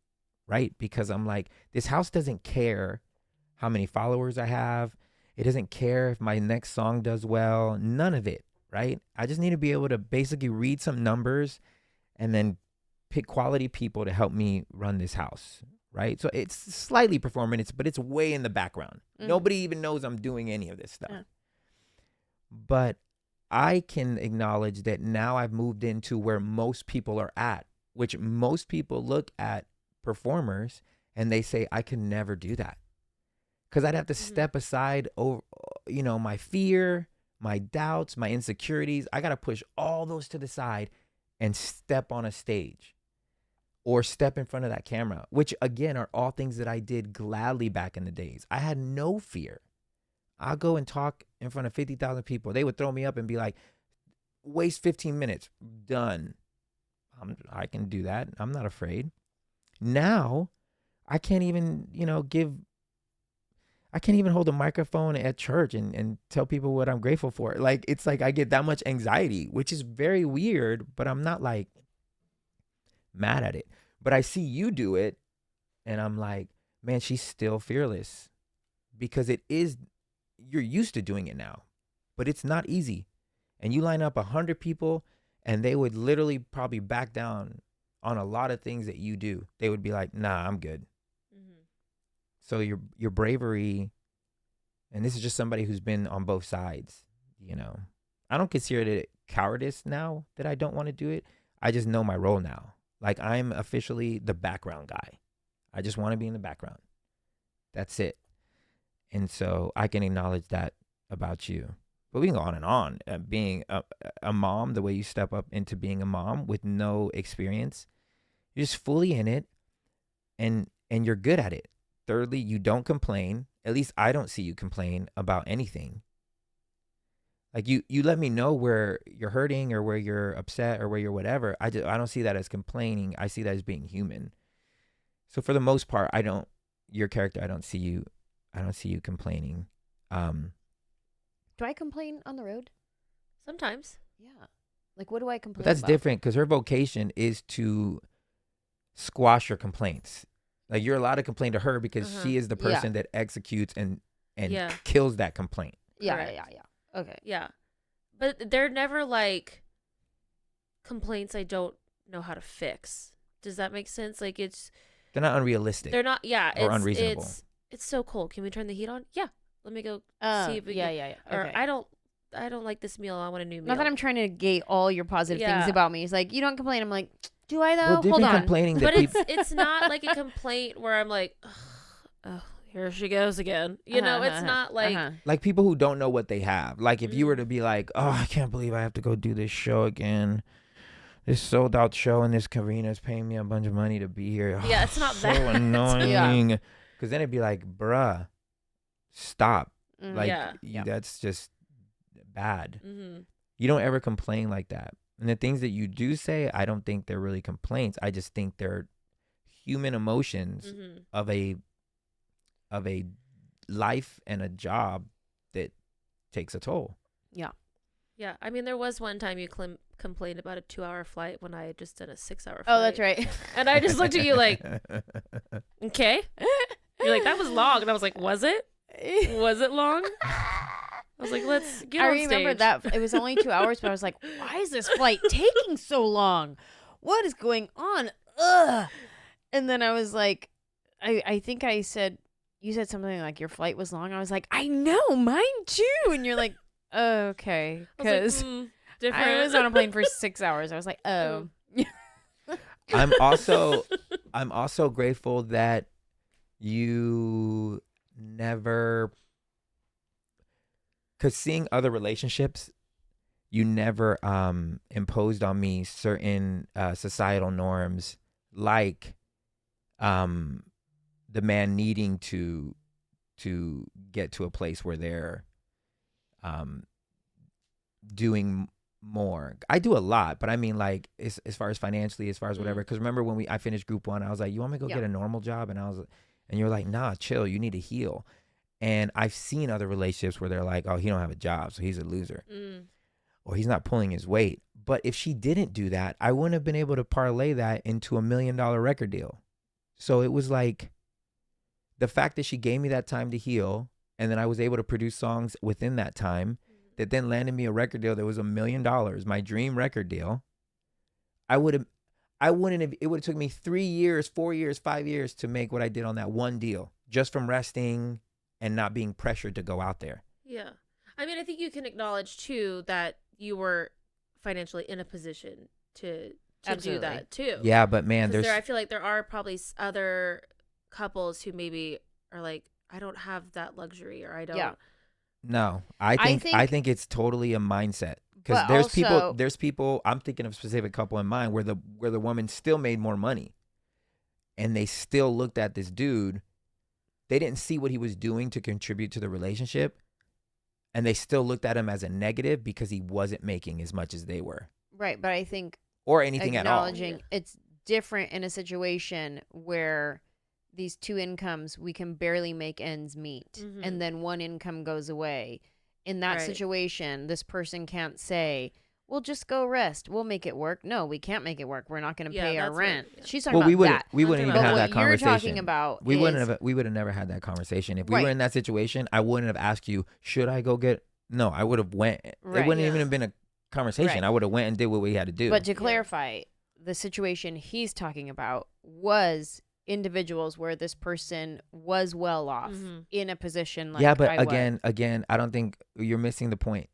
right? Because I'm like, this house doesn't care how many followers I have. It doesn't care if my next song does well. None of it, right? I just need to be able to basically read some numbers and then pick quality people to help me run this house, right? So it's slightly performance, but it's way in the background. Nobody even knows I'm doing any of this stuff. Yeah. But I can acknowledge that now I've moved into where most people are at, which most people look at performers and they say, I could never do that. Because I'd have to step aside, my fear, my doubts, my insecurities. I got to push all those to the side and step on a stage or step in front of that camera, which again are all things that I did gladly back in the days. I had no fear. I'll go and talk in front of 50,000 people. They would throw me up and be like, waste 15 minutes, done. I can do that. I'm not afraid. Now, I can't even, I can't even hold a microphone at church and tell people what I'm grateful for. Like, it's like I get that much anxiety, which is very weird, but I'm not like mad at it. But I see you do it, and I'm like, man, she's still fearless, because it is. You're used to doing it now, but it's not easy. And you line up 100 people and they would literally probably back down on a lot of things that you do. They would be like, nah, I'm good. So your bravery, and this is just somebody who's been on both sides, I don't consider it cowardice now that I don't want to do it. I just know my role now. Like, I'm officially the background guy. I just want to be in the background. That's it. And so I can acknowledge that about you. But we can go on and on. Being a mom, the way you step up into being a mom with no experience, you're just fully in it, and you're good at it. Thirdly, you don't complain. At least I don't see you complain about anything. Like you let me know where you're hurting or where you're upset or where you're whatever. I don't see that as complaining. I see that as being human. So for the most part, your character, I don't see you complaining. Do I complain on the road? Sometimes. Yeah. Like, what do I complain But that's about? different because her vocation is to squash your complaints. Like, you're allowed to complain to her because she is the person that executes and kills that complaint. Yeah. Okay. Yeah. But they're never like complaints I don't know how to fix. Does that make sense? Like, they're not unrealistic. They're not, or unreasonable. It's so cold. Can we turn the heat on? Yeah. Let me go see if we yeah. can. Or Okay. I don't like this meal. I want a new meal. Not that I'm trying to negate all your positive things about me. It's like, you don't complain. I'm like, do I though? Well, Hold on. Complaining but it's not like a complaint where I'm like, oh, here she goes again. You know, it's not like like people who don't know what they have. Like if you were to be like, oh, I can't believe I have to go do this show again. This sold out show and this Karina's paying me a bunch of money to be here. Yeah, it's not so that. annoying. Because then it'd be like, bruh, stop. Like that's just bad. You don't ever complain like that. And the things that you do say, I don't think they're really complaints. I just think they're human emotions of a life and a job that takes a toll. Yeah, I mean, there was one time you complained about a 2-hour flight when I had just done a 6-hour flight. Oh, that's right. And I just looked at you like, okay. You're like, that was long. And I was like, was it? Was it long? I was like, let's get on stage. I remember that. It was only 2 hours, but I was like, why is this flight taking so long? What is going on? Ugh. And then I was like, I think I said, you said something like your flight was long. I was like, I know, mine too. And you're like, oh, okay. Because I was on a plane for 6 hours. I was like, oh. I'm also grateful that you never, because seeing other relationships, you never imposed on me certain societal norms, like the man needing to get to a place where they're doing more. I do a lot, but I mean, like, as far as financially, as far as whatever. Because remember when I finished group 1, I was like, you want me to go get a normal job? And you were like, nah, chill, you need to heal. And I've seen other relationships where they're like, oh, he don't have a job, so he's a loser. Or he's not pulling his weight. But if she didn't do that, I wouldn't have been able to parlay that into $1 million record deal. So it was like the fact that she gave me that time to heal, and then I was able to produce songs within that time that then landed me a record deal that was $1 million, my dream record deal. It would have took me 3 years, 4 years, 5 years to make what I did on that one deal, just from resting and not being pressured to go out there. Yeah. I mean, I think you can acknowledge too that you were financially in a position to do that too. Yeah, but man, I feel like there are probably other couples who maybe are like, I don't have that luxury, or I don't. Yeah. No, I think it's totally a mindset, because there's people. I'm thinking of a specific couple in mind where the woman still made more money, and they still looked at this dude. They didn't see what he was doing to contribute to the relationship, and they still looked at him as a negative because he wasn't making as much as they were. Right, but I think or anything at all. Acknowledging it's different in a situation where these two incomes, we can barely make ends meet, and then one income goes away. In that situation, this person can't say, well, just go rest, we'll make it work. No, we can't make it work. We're not going to pay our rent. She's talking about that. We wouldn't even have that conversation. What you're talking about we would have never had that conversation. If we were in that situation, I wouldn't have asked you, should I go get... No, I would have went. It wouldn't even have been a conversation. I would have went and did what we had to do. But to clarify, the situation he's talking about was individuals where this person was well off in a position like again, I don't think you're missing the point.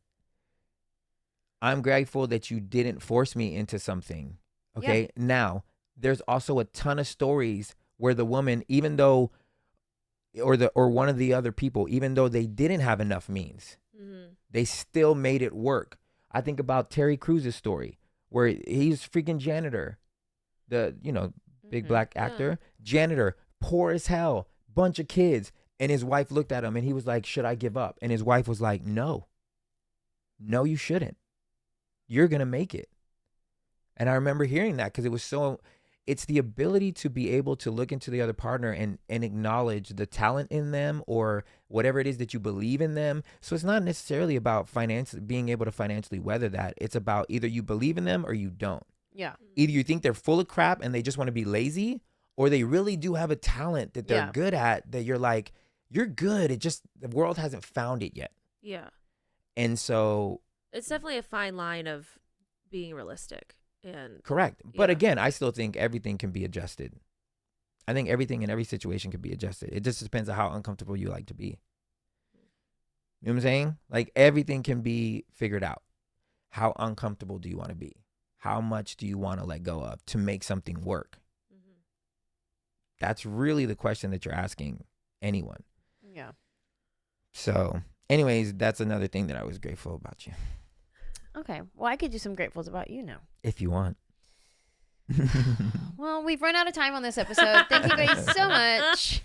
I'm grateful that you didn't force me into something. Okay. Yeah. Now, there's also a ton of stories where the woman, even though, or one of the other people, even though they didn't have enough means, they still made it work. I think about Terry Cruz's story where he's freaking janitor, big black actor, janitor, poor as hell, bunch of kids. And his wife looked at him and he was like, should I give up? And his wife was like, no, you shouldn't. You're going to make it. And I remember hearing that because it's the ability to be able to look into the other partner and acknowledge the talent in them or whatever it is that you believe in them. So it's not necessarily about being able to financially weather that. It's about either you believe in them or you don't. Yeah. Either you think they're full of crap and they just want to be lazy, or they really do have a talent that they're good at, that you're like, you're good. It just, the world hasn't found it yet. Yeah. And so it's definitely a fine line of being realistic. And correct. But again, I still think everything can be adjusted. I think everything in every situation can be adjusted. It just depends on how uncomfortable you like to be. You know what I'm saying? Like everything can be figured out. How uncomfortable do you want to be? How much do you want to let go of to make something work? Mm-hmm. That's really the question that you're asking anyone. Yeah. So anyways, that's another thing that I was grateful about you. Okay. Well, I could do some gratefuls about you now. If you want. Well, we've run out of time on this episode. Thank you guys so much.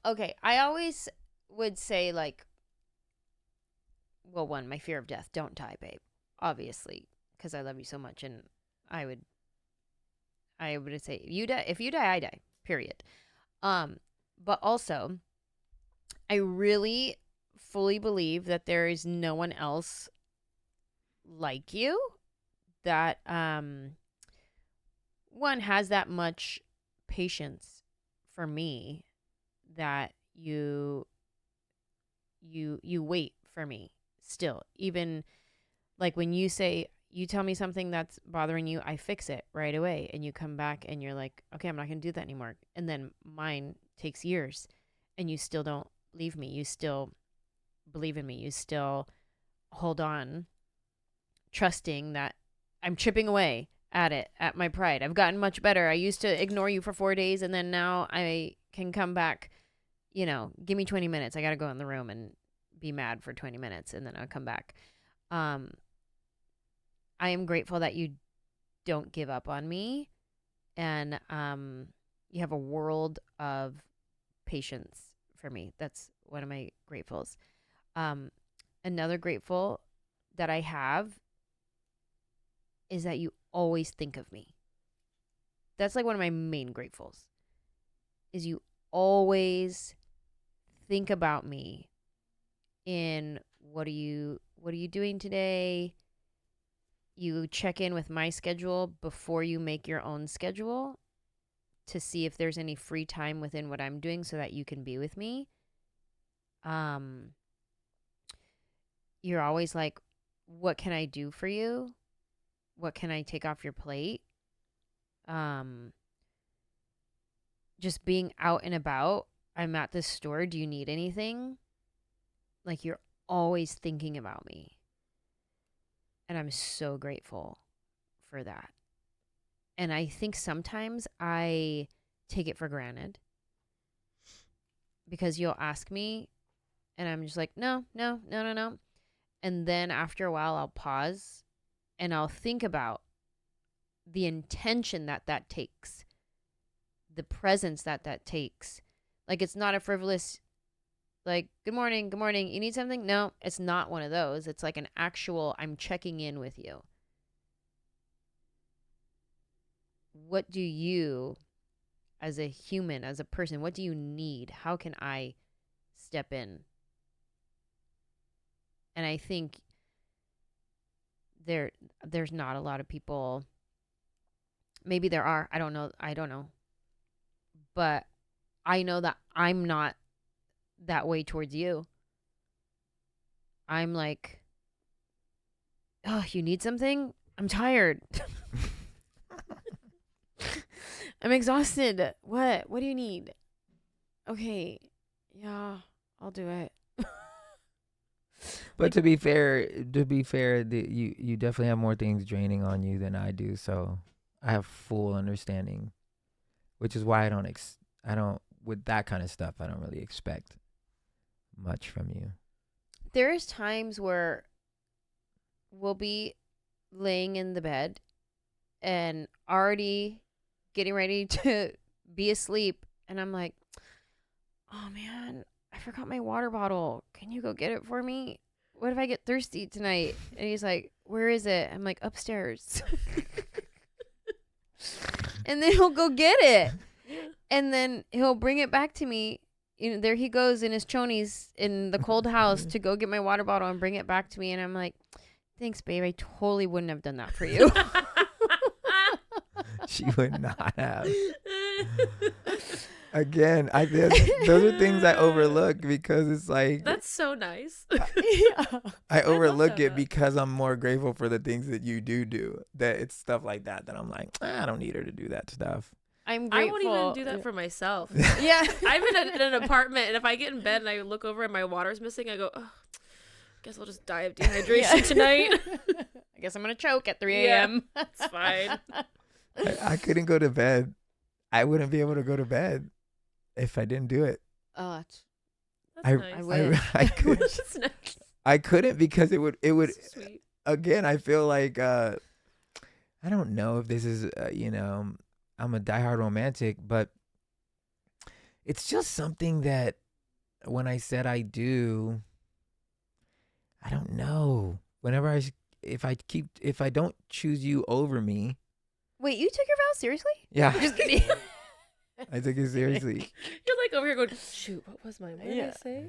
Okay. I always would say, like, well, one, my fear of death. Don't die, babe. Obviously, because I love you so much, and I would say, if you die, I die. Period. But also, I really fully believe that there is no one else like you that one has that much patience for me, that you wait for me still, even like when you tell me something that's bothering you, I fix it right away, and you come back and you're like, okay, I'm not gonna do that anymore, and then mine takes years and you still don't leave me, you still believe in me, you still hold on, trusting that I'm chipping away at my pride. I've gotten much better. I used to ignore you for 4 days, and then now I can come back, give me 20 minutes. I got to go in the room and be mad for 20 minutes, and then I'll come back. I am grateful that you don't give up on me, and you have a world of patience for me. That's one of my gratefuls. Another grateful that I have is that you always think of me. That's like one of my main gratefuls, is you always think about me in what are you doing today? You check in with my schedule before you make your own schedule to see if there's any free time within what I'm doing so that you can be with me. You're always like, what can I do for you? What can I take off your plate? Just being out and about. I'm at this store. Do you need anything? Like, you're always thinking about me. And I'm so grateful for that. And I think sometimes I take it for granted, because you'll ask me and I'm just like, no. And then after a while, I'll pause and I'll think about the intention that takes, the presence that takes. Like, it's not a frivolous, like, good morning, you need something? No, it's not one of those. It's like an actual, I'm checking in with you. What do you, as a human, as a person, what do you need? How can I step in? And I think there's not a lot of people. Maybe there are. I don't know. But I know that I'm not that way towards you. I'm like, oh, you need something? I'm tired. I'm exhausted. What do you need? Okay. Yeah, I'll do it. But to be fair, you definitely have more things draining on you than I do. So I have full understanding, which is why I don't with that kind of stuff, I don't really expect much from you. There's times where we'll be laying in the bed and already getting ready to be asleep, and I'm like, oh man, I forgot my water bottle. Can you go get it for me? What if I get thirsty tonight? And he's like, where is it? I'm like, upstairs. And then he'll go get it. And then he'll bring it back to me. You know, there he goes in his chonies in the cold house to go get my water bottle and bring it back to me. And I'm like, thanks, babe. I totally wouldn't have done that for you. She would not have. Again, those are things I overlook because it's like that's so nice. I overlook it because I'm more grateful for the things that you do. That it's stuff like that I'm like, I don't need her to do that stuff. I'm grateful. I won't even do that for myself. Yeah. I'm in an apartment, and if I get in bed and I look over and my water's missing, I go, oh, guess I'll just die of dehydration tonight. I guess I'm going to choke at 3 a.m. That's fine. I couldn't go to bed. I wouldn't be able to go to bed if I didn't do it. Oh, that's nice. I could. That's nice. I couldn't because it would Sweet. Again, I feel like I don't know if this is I'm a diehard romantic, but it's just something that when I said I do, I don't know. Whenever if I don't choose you over me. Wait, you took your vows seriously? Yeah. Just kidding. I took it seriously. You're like over here going, shoot, what was mine? What did I say?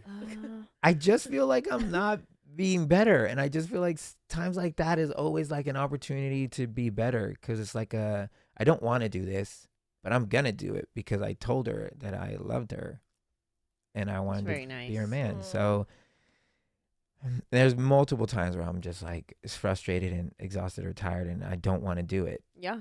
I just feel like I'm not being better. And I just feel like times like that is always like an opportunity to be better. Because it's like I don't want to do this, but I'm going to do it because I told her that I loved her. And I wanted to be her man. Aww. So there's multiple times where I'm just like frustrated and exhausted or tired and I don't want to do it. Yeah.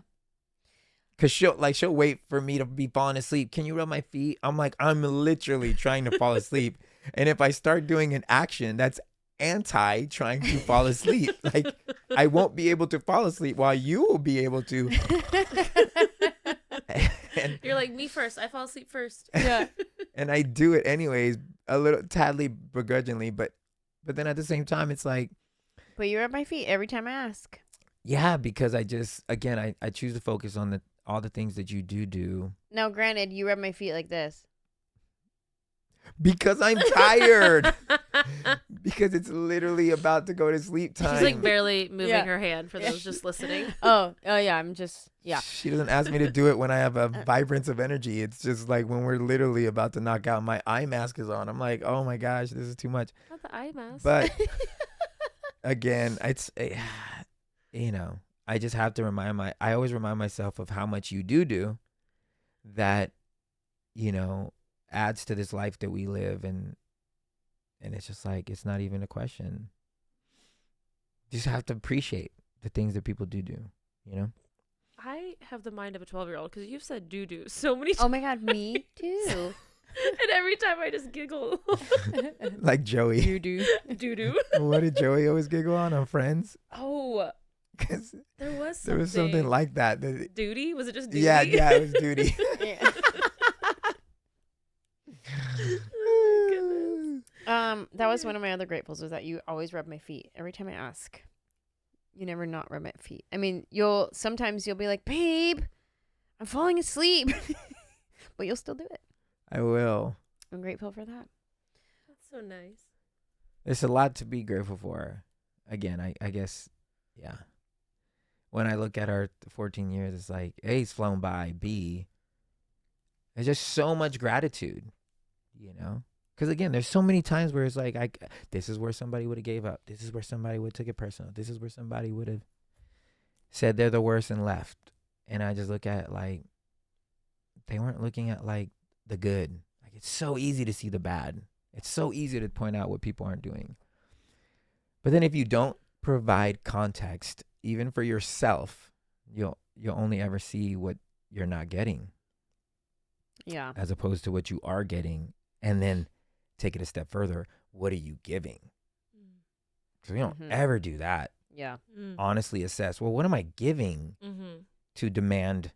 Cause she'll wait for me to be falling asleep. Can you rub my feet? I'm like, I'm literally trying to fall asleep. And if I start doing an action that's anti trying to fall asleep, like I won't be able to fall asleep while you will be able to. And you're like, me first. I fall asleep first. Yeah. And I do it anyways, a little tadly begrudgingly, but then at the same time, it's like. But you're at my feet every time I ask. Yeah, because I just, again, I choose to focus on all the things that you do. Now, granted, you rub my feet like this. Because I'm tired. Because it's literally about to go to sleep time. She's like barely moving her hand for those just listening. Oh yeah, I'm just, yeah. She doesn't ask me to do it when I have a vibrance of energy. It's just like when we're literally about to knock out, my eye mask is on. I'm like, oh my gosh, this is too much. Not the eye mask. But again, it's, I just have to I always remind myself of how much you do that, adds to this life that we live. And it's just like, it's not even a question. You just have to appreciate the things that people do, I have the mind of a 12-year-old because you've said doo-doo so many times. Oh my God, me too. And every time I just giggle. Like Joey. Doo-doo. What did Joey always giggle on Friends? Oh. Because there was something like that. Duty? Was it just duty? Yeah, it was duty. Yeah. Oh my goodness. That was one of my other gratefuls, was that you always rub my feet every time I ask. You never not rub my feet. I mean, sometimes you'll be like, babe, I'm falling asleep. But you'll still do it. I will. I'm grateful for that. That's so nice. There's a lot to be grateful for. Again, I guess, yeah. When I look at our 14 years, it's like, A, it's flown by. B, there's just so much gratitude, Because, again, there's so many times where it's like, this is where somebody would have gave up. This is where somebody would have took it personal. This is where somebody would have said they're the worst and left. And I just look at it like, they weren't looking at, like, the good. Like, it's so easy to see the bad. It's so easy to point out what people aren't doing. But then if you don't provide context, even for yourself, you'll only ever see what you're not getting. Yeah. As opposed to what you are getting. And then take it a step further. What are you giving? Because we don't ever do that. Yeah. Honestly assess, well, what am I giving to demand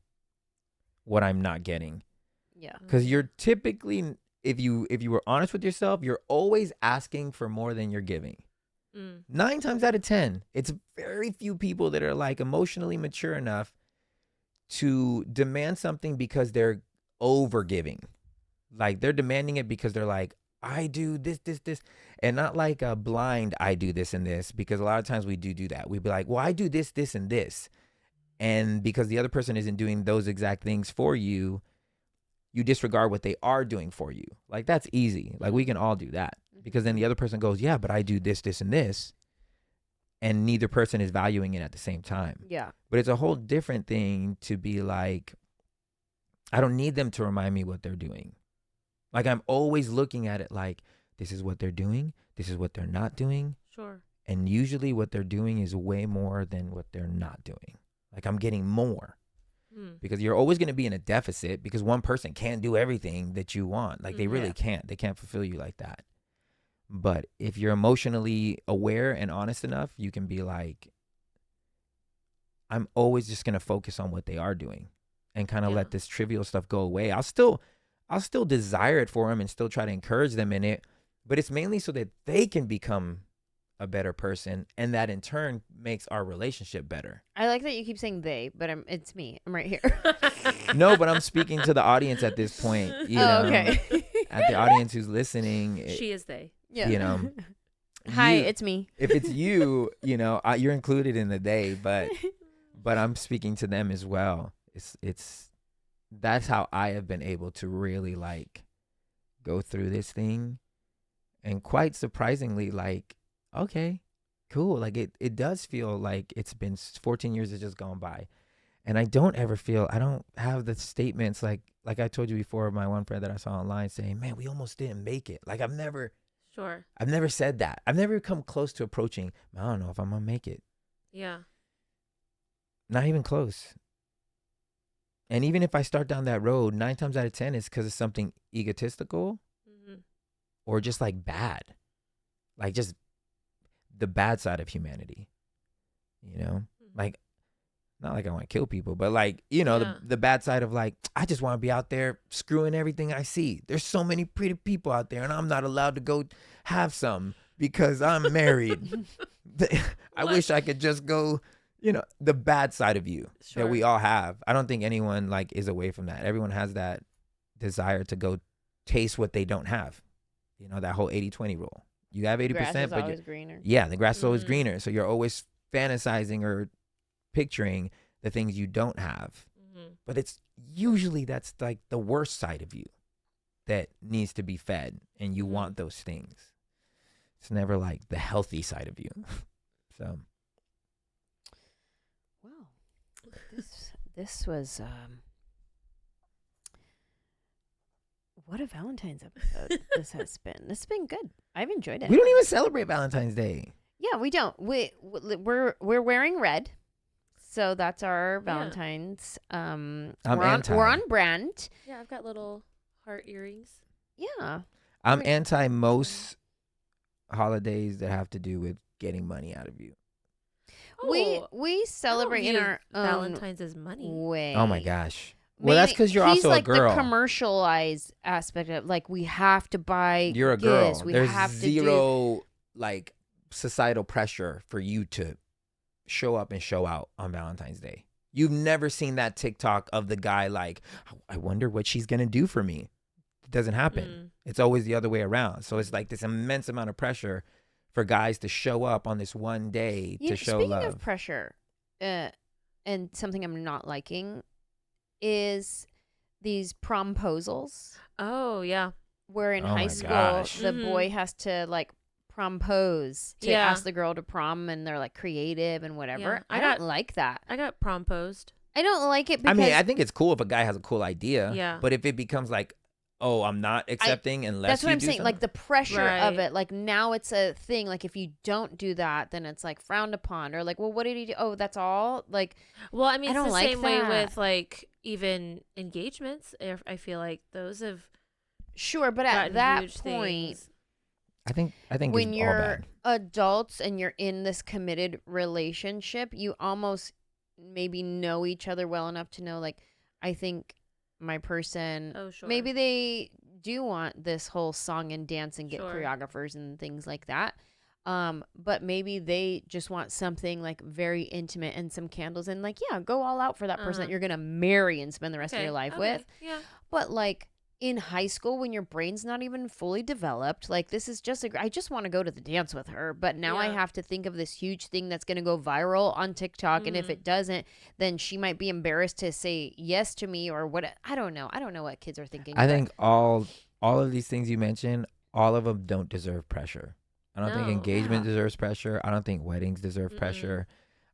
what I'm not getting? Yeah. Because you're typically, if you were honest with yourself, you're always asking for more than you're giving. 9 times out of 10, it's very few people that are like emotionally mature enough to demand something because they're over giving. Like they're demanding it because they're like, I do this, and not like a blind, I do this and this, because a lot of times we do that. We'd be like, well, I do this, and this. And because the other person isn't doing those exact things for you, you disregard what they are doing for you. Like, that's easy. Like, we can all do that. Because then the other person goes, yeah, but I do this, this, and this. And neither person is valuing it at the same time. Yeah. But it's a whole different thing to be like, I don't need them to remind me what they're doing. Like, I'm always looking at it like, this is what they're doing. This is what they're not doing. Sure. And usually what they're doing is way more than what they're not doing. Like, I'm getting more. Because you're always going to be in a deficit because one person can't do everything that you want. Like, they really can't. They can't fulfill you like that. But if you're emotionally aware and honest enough, you can be like, I'm always just going to focus on what they are doing and kind of let this trivial stuff go away. I'll still desire it for them and still try to encourage them in it. But it's mainly so that they can become a better person, and that in turn makes our relationship better. I like that you keep saying they, but it's me. I'm right here. No, but I'm speaking to the audience at this point. You know, okay. At the audience who's listening. She is they. Yeah. You know. Hi, it's me. If it's you, you know, you're included in the they, but I'm speaking to them as well. It's that's how I have been able to really like go through this thing, and quite surprisingly, like, okay, cool. Like, it does feel like it's been 14 years has just gone by. And I don't have the statements like I told you before, my one friend that I saw online saying, man, we almost didn't make it. Like, I've never said that. I've never come close to approaching, I don't know if I'm going to make it. Yeah. Not even close. And even if I start down that road, 9 times out of 10 is because of something egotistical or just like bad. Like, just the bad side of humanity, you know, like, not like I want to kill people, but like, you know, the bad side of like, I just want to be out there screwing everything I see. There's so many pretty people out there and I'm not allowed to go have some because I'm married. I wish I could just go, you know, the bad side of you that we all have. I don't think anyone like is away from that. Everyone has that desire to go taste what they don't have. You know, that whole 80-20 rule. You have 80%, grass is but always greener. Yeah, the grass is always greener. So you're always fantasizing or picturing the things you don't have. But it's usually that's like the worst side of you that needs to be fed, and you want those things. It's never like the healthy side of you. So, wow, this was what a Valentine's episode this has been. This has been good. I've enjoyed it. We don't even celebrate Valentine's Day. Yeah, we don't. We're wearing red, so that's our Valentine's. I'm we're on brand. Yeah, I've got little heart earrings. Yeah, I'm anti most holidays that have to do with getting money out of you. We celebrate in our Valentine's as money way. Oh my gosh. Well, that's because you're also like a girl. The commercialized aspect of like we have to buy. You're a girl. Gifts. There's zero like societal pressure for you to show up and show out on Valentine's Day. You've never seen that TikTok of the guy like, I wonder what she's gonna do for me. It doesn't happen. It's always the other way around. So it's like this immense amount of pressure for guys to show up on this one day to show love. Speaking of pressure, and something I'm not liking is these promposals. Oh, yeah. Where in high school, the boy has to like prompose to ask the girl to prom, and they're like creative and whatever. Yeah. I don't like that. I got promposed. I don't like it because... I mean, I think it's cool if a guy has a cool idea. Yeah. But if it becomes like, oh, I'm not accepting unless that's what I'm saying. Something. Like the pressure of it. Like now it's a thing. Like if you don't do that, then it's like frowned upon. Or like, well, what did he do? Oh, that's all? Like, well, I mean, it's don't the like same way that. with like even engagements. I feel like those have sure, but at that point, things. I think when it's you're all bad. adults and you're in this committed relationship, you almost maybe know each other well enough to know, like, I think my person, maybe they do want this whole song and dance and get choreographers and things like that. But maybe they just want something like very intimate and some candles and like, yeah, go all out for that person that you're going to marry and spend the rest of your life with. Yeah. But like, in high school when your brain's not even fully developed. Like, this is just I just want to go to the dance with her, but now I have to think of this huge thing that's going to go viral on TikTok, and if it doesn't, then she might be embarrassed to say yes to me or what. I don't know what kids are thinking. I think all of these things you mentioned, all of them don't deserve pressure. I don't think engagement deserves pressure. I don't think weddings deserve pressure.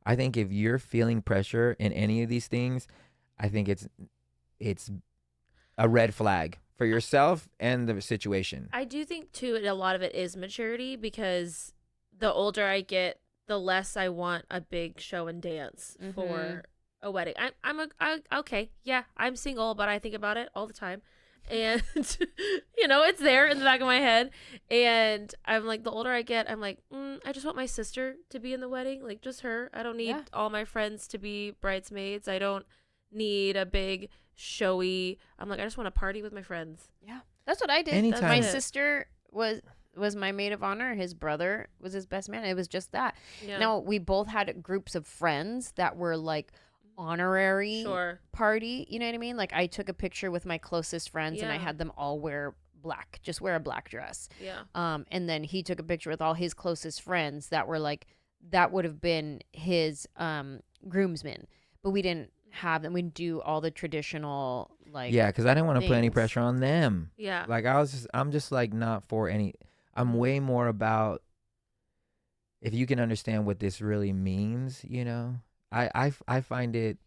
I think if you're feeling pressure in any of these things, I think it's a red flag for yourself and the situation. I do think too, a lot of it is maturity, because the older I get, the less I want a big show and dance for a wedding. Okay, yeah, I'm single, but I think about it all the time, and you know, it's there in the back of my head. And I'm like, the older I get, I'm like, I just want my sister to be in the wedding, like just her. I don't need all my friends to be bridesmaids. I don't need a big showy. I'm like, I just want to party with my friends. Yeah, that's what I did. Anytime. My sister was my maid of honor. His brother was his best man. It was just that. Yeah. Now, we both had groups of friends that were like honorary party. You know what I mean? Like, I took a picture with my closest friends and I had them all wear black, just wear a black dress. Yeah. And then he took a picture with all his closest friends that were like, that would have been his groomsmen, but we didn't have them. We do all the traditional, like, because I didn't want to put any pressure on them. Like, I'm just like not for any. I'm way more about if you can understand what this really means, you know. I find it,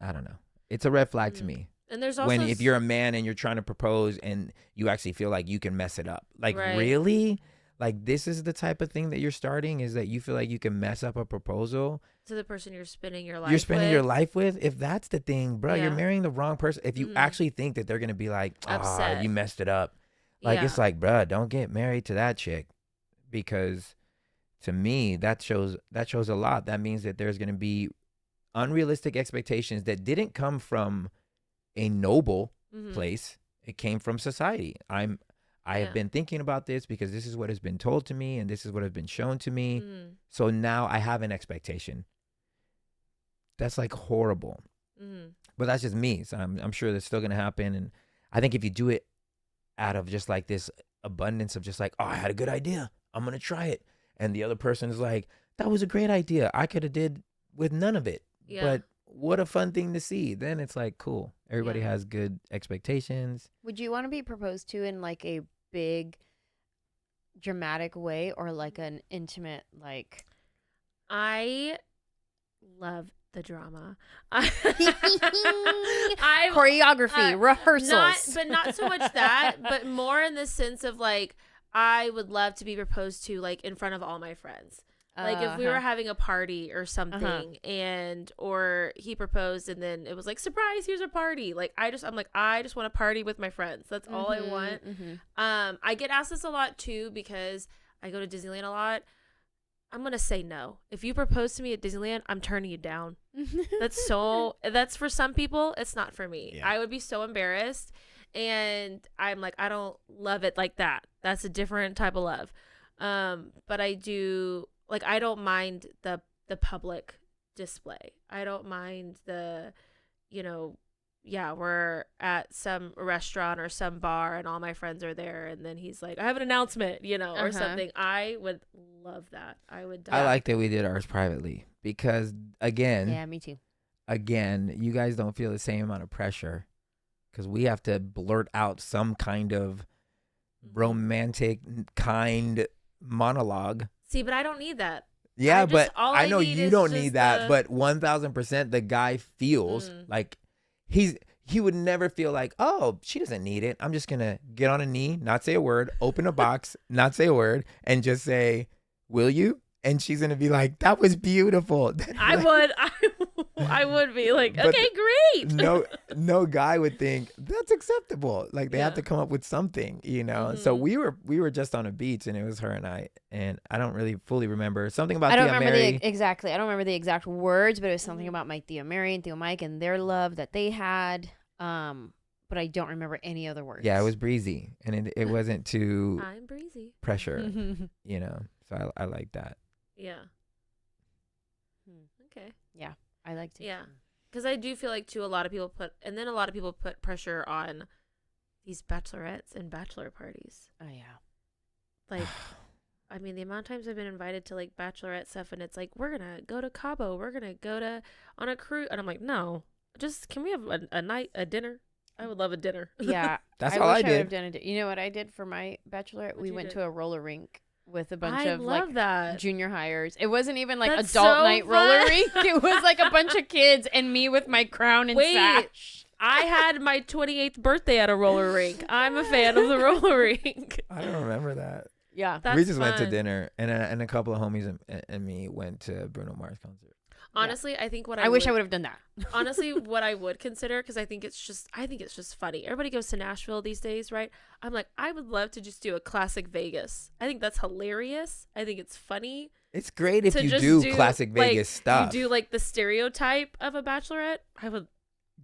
I don't know, it's a red flag to me. And there's also if you're a man and you're trying to propose and you actually feel like you can mess it up, like really, like this is the type of thing that you're starting, is that you feel like you can mess up a proposal to the person you're spending your life with. If that's the thing, bro, you're marrying the wrong person. If you actually think that they're gonna be like, upset, you messed it up, like it's like, bro, don't get married to that chick, because to me that shows a lot. That means that there's gonna be unrealistic expectations that didn't come from a noble place. It came from society. I have been thinking about this because this is what has been told to me and this is what has been shown to me. So now I have an expectation. That's like horrible. But that's just me. So I'm sure that's still going to happen. And I think if you do it out of just like this abundance of just like, oh, I had a good idea, I'm going to try it. And the other person is like, that was a great idea, I could have did with none of it. But what a fun thing to see. Then it's like, cool. Everybody has good expectations. Would you want to be proposed to in like a big dramatic way or like an intimate, like? I love the drama. Choreography, rehearsals. Not so much that, but more in the sense of like, I would love to be proposed to like in front of all my friends. Like if we were having a party or something or he proposed and then it was like, surprise, here's a party. Like I just want to party with my friends. That's all I want. I get asked this a lot too because I go to Disneyland a lot. I'm going to say no. If you propose to me at Disneyland, I'm turning you down. That's for some people. It's not for me. Yeah. I would be so embarrassed. And I'm like, I don't love it like that. That's a different type of love. But I do. Like, I don't mind the public display. I don't mind the, we're at some restaurant or some bar and all my friends are there. And then he's like, I have an announcement, or something. I would love that. I would. I like that we did ours privately because, again. Yeah, me too. Again, you guys don't feel the same amount of pressure because we have to blurt out some kind of romantic kind monologue. See, but I don't need that. Yeah, but I know you don't need that. But 1000%, the guy feels like he would never feel like, oh, she doesn't need it. I'm just gonna get on a knee, not say a word, open a box, not say a word, and just say, "Will you?" And she's gonna be like, "That was beautiful." I would be like, okay, great. No guy would think that's acceptable. Like they have to come up with something, So we were just on a beach and it was her and I don't really fully remember something about. I don't remember exactly. I don't remember the exact words, but it was something about my Theo Mary and Theo Mike and their love that they had. But I don't remember any other words. Yeah, it was breezy and it wasn't too. I'm breezy. Pressure, So I like that. Yeah. Okay. Yeah. I like to. Yeah. Because I do feel like, too, a lot of people put pressure on these bachelorettes and bachelor parties. Oh yeah. Like, I mean, the amount of times I've been invited to like bachelorette stuff, and it's like, we're gonna go to Cabo, we're gonna go on a cruise, and I'm like, no, just can we have a dinner? I would love a dinner. Yeah, That's all I wish did. would have done it. You know what I did for my bachelorette? What'd we you went do? to a roller rink with a bunch I of love like that. junior hires. It wasn't even like That's adult so night roller fun. rink. It was like a bunch of kids and me with my crown and Wait. sash. I had my 28th birthday at a roller rink. I'm a fan of the roller rink. I don't remember that. Yeah. That's we just went to fun. dinner, and a couple of homies and me went to Bruno Mars concert. Honestly, I think what I wish I would have done that. honestly, what I would consider, because I think it's just funny. Everybody goes to Nashville these days, right? I'm like, I would love to just do a classic Vegas. I think that's hilarious. I think it's funny. It's great if to you just do classic like, Vegas stuff. You do like the stereotype of a bachelorette. I would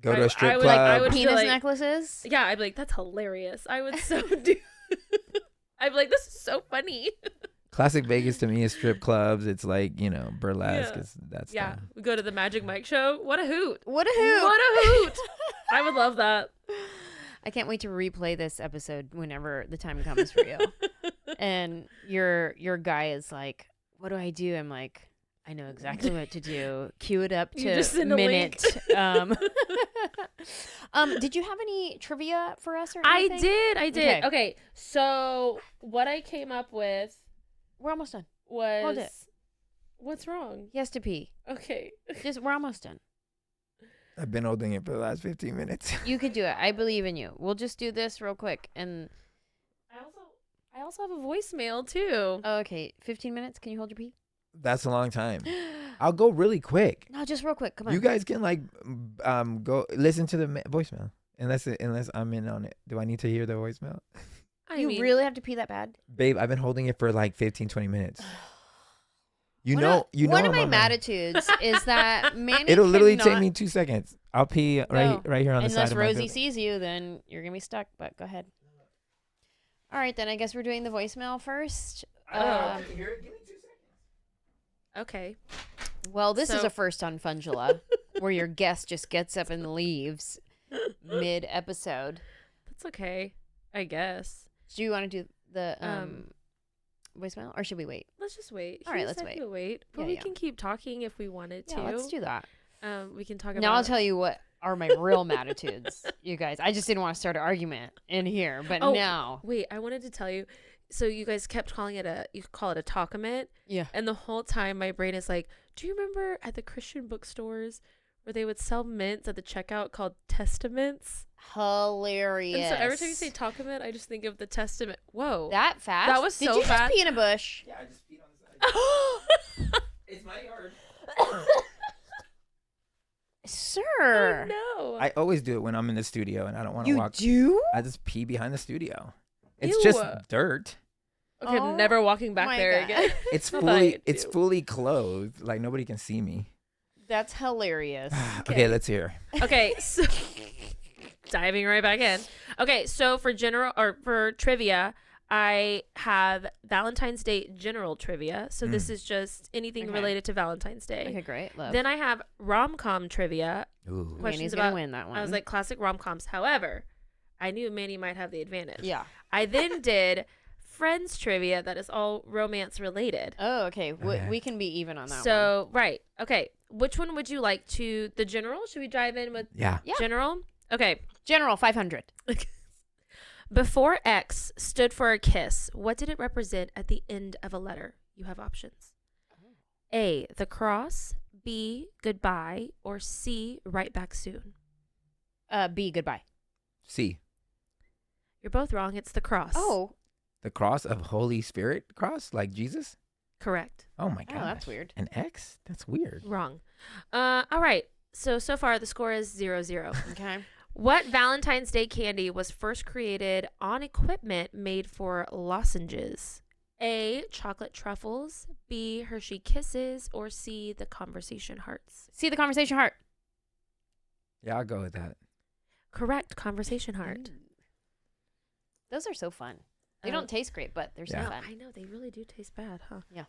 Go to a strip would, club. I would Penis like, necklaces. yeah, I'd be like, that's hilarious. I would so do. I'd be like, this is so funny. Classic Vegas to me is strip clubs. It's like, burlesque. Yeah. That's Yeah, the- we go to the Magic Mike show. What a hoot! What a hoot. What a hoot! I would love that. I can't wait to replay this episode whenever the time comes for you. And your guy is like, what do I do? I'm like, I know exactly what to do. Cue it up You just to send a link. minute. Did you have any trivia for us or I anything? did. Okay, so what I came up with We're almost done. was it. what's wrong? He has to pee. Okay. We're almost done. I've been holding it for the last 15 minutes. You could do it. I believe in you. We'll just do this real quick. And I also have a voicemail too. okay, 15 minutes. Can you hold your pee? That's a long time. I'll go really quick. No, just real quick. Come on. You guys can go listen to the voicemail unless I'm in on it. Do I need to hear the voicemail? You really have to pee that bad? Babe, I've been holding it for like 15, 20 minutes. One of my attitudes is that Manny It'll literally cannot- take me 2 seconds. I'll pee right here on the side Unless of my Rosie building. sees you, then you're gonna be stuck. But go ahead. All right, then I guess we're doing the voicemail first. Give me 2 seconds. Okay. Well, this is So- a first on Funjelah, where your guest just gets up and leaves mid-episode. That's okay, I guess. Do you want to do the voicemail, or should we wait? Let's just wait. All right, He let's said wait. he'll wait. But Yeah, we yeah. can keep talking if we wanted to. Yeah, let's do that. We can talk about. Now I'll tell you what are my real attitudes, you guys. I just didn't want to start an argument in here, but Oh, now. Wait, I wanted to tell you. So you guys kept calling it you call it a talkament. Yeah. And the whole time my brain is like, do you remember at the Christian bookstores where they would sell mints at the checkout called testaments? Hilarious. And so every time you say talkament, I just think of the testament. Whoa. that fast? That was Did so you fast. just pee in a bush? Yeah, I just peed on the side. It's my yard. Sir. Oh, no. I always do it when I'm in the studio and I don't want to You walk. do? I just pee behind the studio. It's Ew. just dirt. Okay, Oh I'm never walking back my there God. again. It's Not that I do. fully clothed. Like nobody can see me. That's hilarious. Okay, let's hear. Okay, so diving right back in. Okay, so for trivia, I have Valentine's Day general trivia. So this is just anything Okay. related to Valentine's Day. Okay, great. Love. Then I have rom-com trivia. Ooh. questions Manny's gonna about- win that one. I was like classic rom-coms. However, I knew Manny might have the advantage. yeah. I then did Friends trivia that is all romance related. Oh, okay. Okay. We can be even on that one. So, right. Okay. Which one would you like to the general? Should we dive in with Yeah. Yeah. general? Okay. General 500. Before X stood for a kiss, what did it represent at the end of a letter? You have options. A, the cross, B, goodbye, or C, right back soon. B, goodbye. C. You're both wrong. It's the cross. Oh, The cross of Holy Spirit cross, like Jesus. Correct. Oh my god. that's weird. An X? That's weird. Wrong. All right. So far the score is 0-0. Okay. What Valentine's Day candy was first created on equipment made for lozenges? A, chocolate truffles, B, Hershey Kisses, or C, the conversation hearts? See the conversation heart. Yeah, I'll go with that. Correct, conversation heart. Those are so fun. They don't taste great, but they're so Yeah. fun. I know, they really do taste bad, huh? Yeah.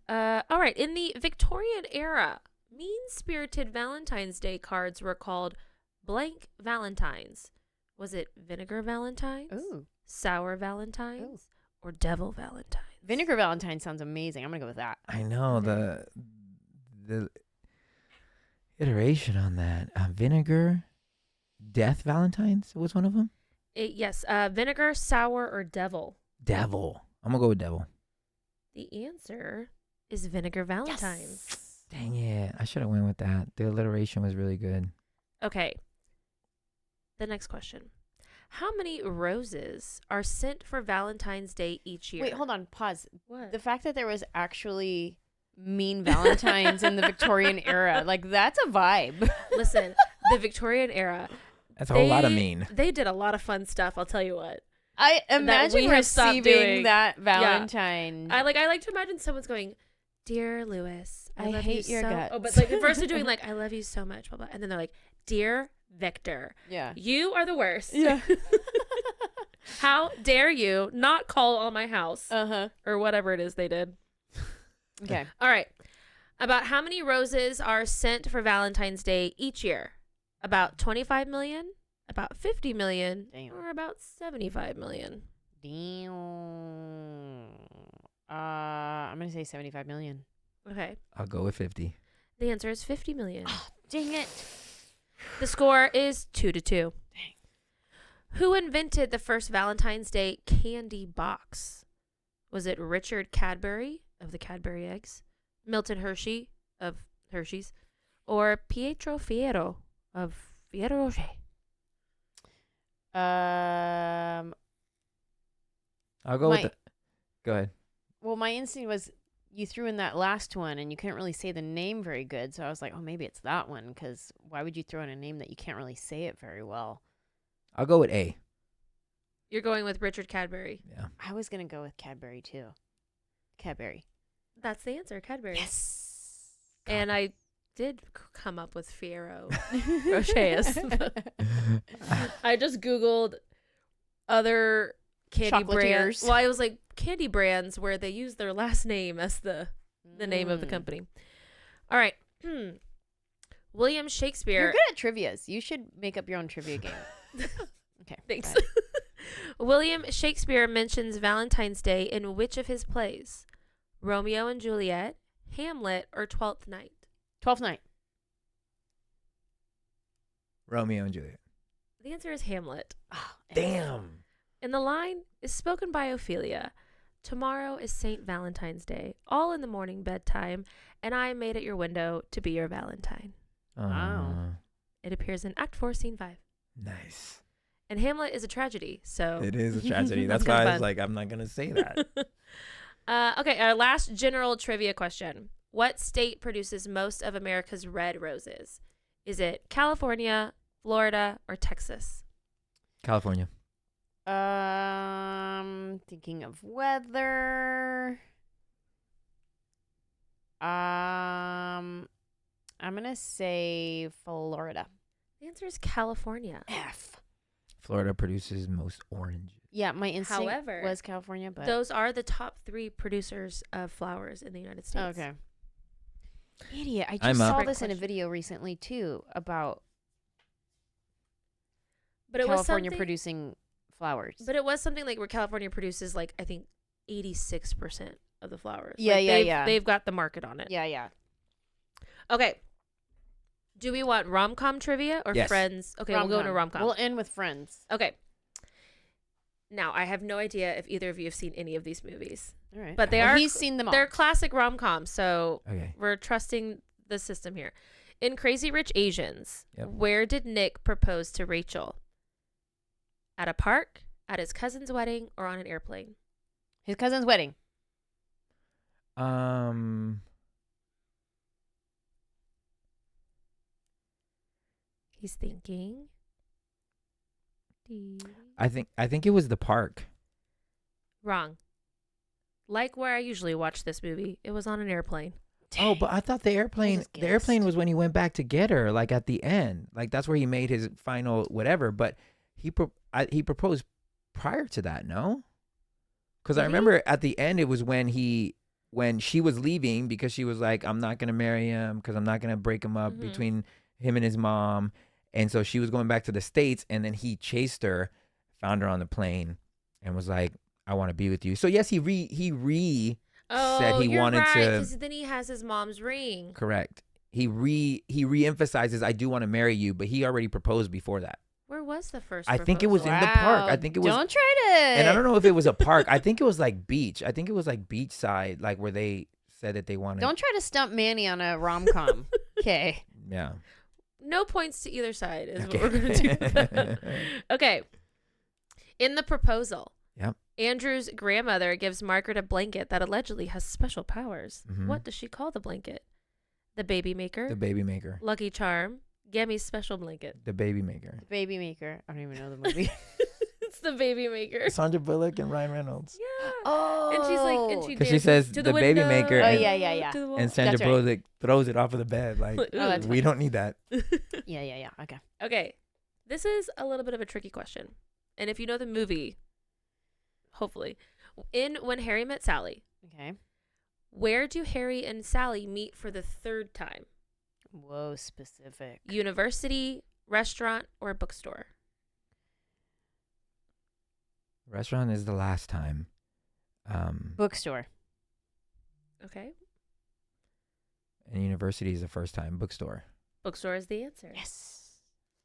All right, in the Victorian era, mean-spirited Valentine's Day cards were called blank Valentines. Was it vinegar Valentines, Ooh. sour Valentines, or devil Valentines? Vinegar Valentine sounds amazing. I'm gonna go with that. I know the iteration on that. Vinegar, Death Valentines was one of them. Yes, vinegar, sour, or devil. Devil. I'm gonna go with devil. The answer is vinegar Valentines. Yes. Dang it! I should have went with that. The alliteration was really good. Okay. The next question. How many roses are sent for Valentine's Day each year? Wait, hold on. Pause. What? The fact that there was actually mean Valentines in the Victorian era, like that's a vibe. Listen, the Victorian era. That's a whole lot of mean. They did a lot of fun stuff, I'll tell you what. I imagine we have stopped receiving doing. that Valentine. I like to imagine someone's going, "Dear Lewis, I love hate you your so." guts. Oh, but like the first they're doing like, "I love you so much," blah blah, and then they're like, "Dear Victor, Yeah. you are the worst. Yeah. How dare you not call on my house Uh-huh. or whatever it is they did." Okay. All right. About how many roses are sent for Valentine's Day each year? About 25 million, about 50 million, Damn. or about 75 million? Damn. I'm gonna say 75 million. Okay. I'll go with 50. The answer is 50 million. Dang it. The score is 2-2. Dang. Who invented the first Valentine's Day candy box? Was it Richard Cadbury of the Cadbury eggs, Milton Hershey of Hershey's, or Pietro Fiero of Fiero Rocher? I'll go with. Go ahead. Well, my instinct was you threw in that last one and you couldn't really say the name very good. So I was like, oh, maybe it's that one, because why would you throw in a name that you can't really say it very well? I'll go with A. You're going with Richard Cadbury. Yeah. I was going to go with Cadbury, too. Cadbury. That's the answer, Cadbury. Yes. And I did come up with Fiero Rocher's. I just Googled other candy brands. Chocolatiers. Well, I was like, candy brands where they use their last name as the name of the company. All right. William Shakespeare. You're good at trivias. You should make up your own trivia game. Okay. Thanks. go ahead. William Shakespeare mentions Valentine's Day in which of his plays? Romeo and Juliet, Hamlet, or Twelfth Night? 12th Night. Romeo and Juliet. The answer is Hamlet. Oh, Damn. And the line is spoken by Ophelia. Tomorrow is St. Valentine's Day, all in the morning bedtime, and I am made at your window to be your Valentine. Wow. It appears in Act 4, Scene 5. Nice. And Hamlet is a tragedy, so... It is a tragedy. That's That's why kinda I was fun. like, I'm not going to say that. Okay, our last general trivia question. What state produces most of America's red roses? Is it California, Florida, or Texas? California. Thinking of weather. I'm gonna say Florida. The answer is California. F. Florida produces most oranges. Yeah, my instinct However, was California, but Those are the top 3 producers of flowers in the United States. okay. Idiot! I I'm just up. saw Great this in a question. video recently too about But it was California something, producing flowers. But it was something like where California produces like I think 86% of the flowers. Yeah, Like, yeah. They've got the market on it. yeah. Okay. Do we want rom-com trivia or Yes. Friends? Okay, we'll go into rom-com. We'll end with Friends. Okay. Now, I have no idea if either of you have seen any of these movies. All right. But they Well, are he's seen them all. They're classic rom-coms, so Okay. we're trusting the system here. In Crazy Rich Asians, Yep. where did Nick propose to Rachel? At a park, at his cousin's wedding, or on an airplane? His cousin's wedding. He's thinking. I think it was the park. Wrong. Like where I usually watch this movie, it was on an airplane. Oh, but I thought the airplane just the airplane guessed. was when he went back to get her, like at the end. Like that's where he made his final whatever, but he proposed prior to that, no? Cuz I Did he? remember at the end it was when she was leaving because she was like I'm not going to marry him cuz I'm not going to break him up Mhm. between him and his mom, And so she was going back to the States, and then he chased her, found her on the plane, and was like, I want to be with you. So yes, he said he wanted to. Because then he has his mom's ring. Correct. He re-emphasizes, I do want to marry you, but he already proposed before that. Where was the first I think it proposal? was in the park. I think it was. Don't try to. And I don't know if it was a park. I think it was like beach. I think it was like beachside, like where they said that they wanted. Don't try to stump Manny on a rom-com. Okay. Yeah. No points to either side is Okay. what we're going to do. Okay. In the proposal, Yep. Andrew's grandmother gives Margaret a blanket that allegedly has special powers. Mhm. What does she call the blanket? The baby maker? The baby maker. Lucky charm? Gammy's special blanket. The baby maker. Baby Maker. I don't even know the movie. It's the baby maker. Sandra Bullock and Ryan Reynolds. Yeah. Oh. And she's like, and she 'Cause she dances says to the baby window, maker Oh, and- yeah. to the wall. And Sandra That's right. Bullock throws it off of the bed. Like, Ooh. Oh, that's we don't need that. Yeah. Okay. Okay. This is a little bit of a tricky question. And if you know the movie, hopefully, in When Harry Met Sally, Okay. where do Harry and Sally meet for the third time? Whoa, specific. University, restaurant, or bookstore? Restaurant is the last time. Bookstore. Okay. And university is the first time. Bookstore. Bookstore is the answer. Yes.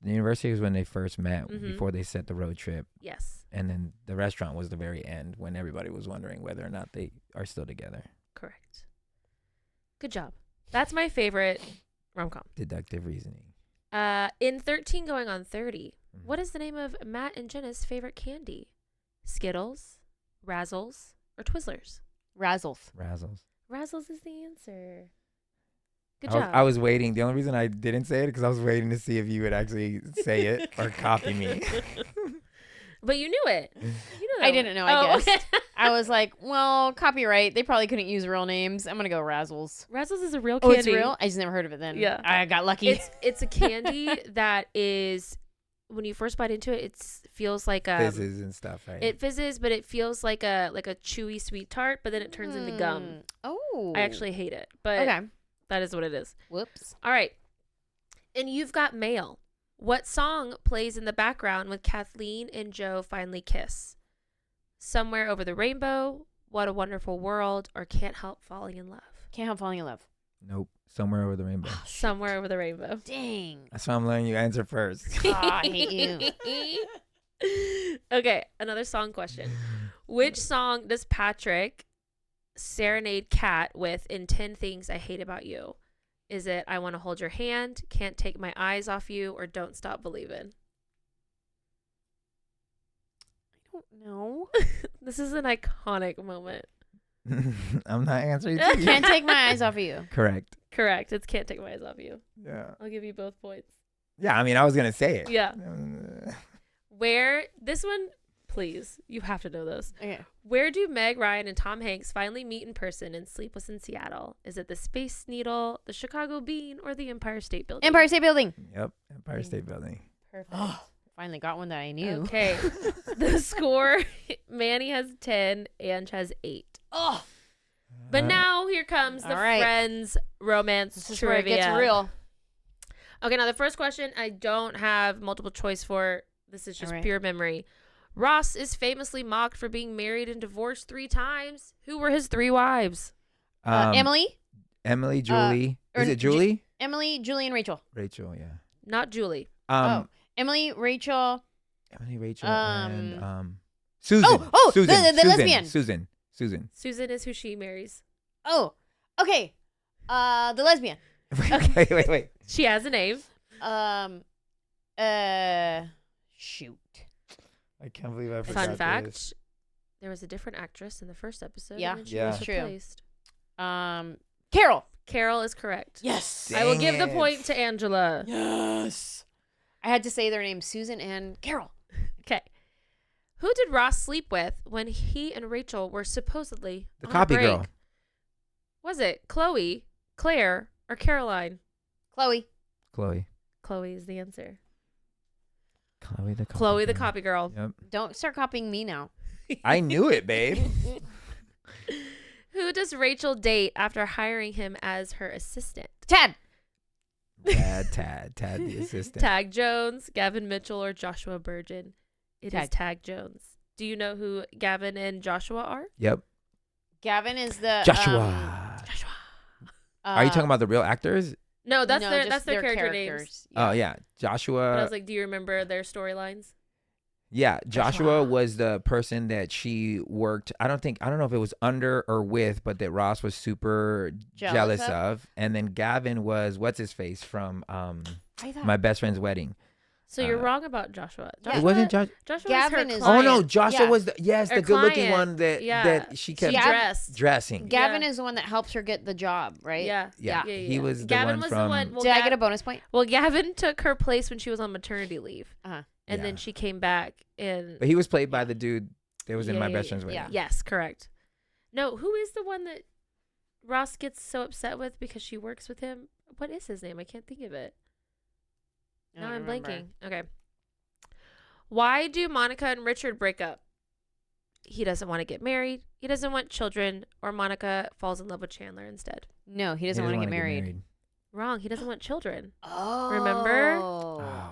The university was when they first met Mhm. before they set the road trip. Yes. And then the restaurant was the very end when everybody was wondering whether or not they are still together. Correct. Good job. That's my favorite rom-com. Deductive reasoning. In 13 going on 30, Mhm. what is the name of Matt and Jenna's favorite candy? Skittles, Razzles, or Twizzlers? Razzles. Razzles. Razzles is the answer. Good I was, job. I was waiting. The only reason I didn't say it because I was waiting to see if you would actually say it or copy me. But you knew it. You know that I didn't know, one. I guessed. Okay. I was like, well, copyright. They probably couldn't use real names. I'm going to go Razzles. Razzles is a real Oh, candy. it's real? I just never heard of it then. Yeah. I got lucky. It's a candy that is, when you first bite into it, it feels like Fizzes and stuff, right? it fizzes, but it feels like a chewy sweet tart, but then it turns into gum. Oh. I actually hate it, but Okay. that is what it is. Whoops. All right. And You've Got Mail. What song plays in the background when Kathleen and Joe finally kiss? Somewhere Over the Rainbow, What a Wonderful World, or Can't Help Falling in Love? Can't help falling in love. Nope. Somewhere over the rainbow. Somewhere Over the Rainbow. Dang. That's why I'm letting you answer first. I hate you. Okay, another song question. Which song does Patrick serenade Kat with in 10 Things I Hate About You? Is it I Want to Hold Your Hand, Can't Take My Eyes Off You, or Don't Stop Believin'? I don't know. This is an iconic moment. I'm not answering to you. Can't take my eyes off of you. Correct. Correct. It's Can't Take My Eyes Off You. Yeah. I'll give you both points. Yeah, I mean, I was going to say it. Yeah. Where, this one, please, you have to know this. Okay. Where do Meg Ryan and Tom Hanks finally meet in person in Sleepless in Seattle? Is it the Space Needle, the Chicago Bean, or the Empire State Building? Empire State Building. Yep. Empire State Building. Perfect. Finally got one that I knew. Okay. The score, Manny has 10, Ange has 8. Oh, But now here comes the All right. Friends romance this is trivia. where it gets real. Okay, now the first question I don't have multiple choice for. This is just All right. pure memory. Ross is famously mocked for being married and divorced 3 times. Who were his 3 wives? Emily. Emily, Julie. or Is it Julie? Emily, Julie, and Rachel. Rachel, yeah. Not Julie. Emily, Rachel. Emily, Rachel, Um, and Susan. Oh, Susan. the Susan. lesbian. Susan. Susan is who she marries. Oh, okay. The lesbian. Wait. She has a name. Shoot. I can't believe I forgot Fun fact. this. There was a different actress in the first episode. Yeah, and then she Yeah. was true. replaced. Carol. Carol is correct. Yes. I will Dang give the it. point to Angela. Yes. I had to say their names, Susan and Carol. Okay. Who did Ross sleep with when he and Rachel were supposedly The on a copy break? girl. Was it Chloe, Claire, or Caroline? Chloe. Chloe. Chloe is the answer. Chloe the copy Chloe the girl. copy girl. Yep. Don't start copying me now. I knew it, babe. Who does Rachel date after hiring him as her assistant? Ted. Tad the assistant. Tag Jones, Gavin Mitchell, or Joshua Burgeon? It is Tag. Tag Jones. Do you know who Gavin and Joshua are? Yep. Gavin is the Joshua. Joshua. Are you talking about the real actors? No, that's just their character characters. names. Oh yeah, Joshua. But I was like, do you remember their storylines? Yeah, Joshua was the person that she worked. I don't know if it was under or with, but that Ross was super jealous of. And then Gavin was what's his face from My Best Friend's Wedding. So you're wrong about Joshua. Yeah. It wasn't Joshua. Joshua Gavin was her is- client. Oh no, Joshua was the Her good-looking client. one that she kept dressing. Gavin is the one that helps her get the job, right? Yeah. He was the Gavin one was from. the one. Well, Did I get a bonus point? Well, Gavin took her place when she was on maternity leave, Uh-huh. and then she came back and. But he was played by the dude that was in My Best Friend's Wedding. Yeah. Yes, correct. No, who is the one that Ross gets so upset with because she works with him? What is his name? I can't think of it. Now I'm blanking. Okay. Why do Monica and Richard break up? He doesn't want to get married. He doesn't want children, or Monica falls in love with Chandler instead. No, he doesn't want to get married. Wrong. He doesn't want children. Oh, remember?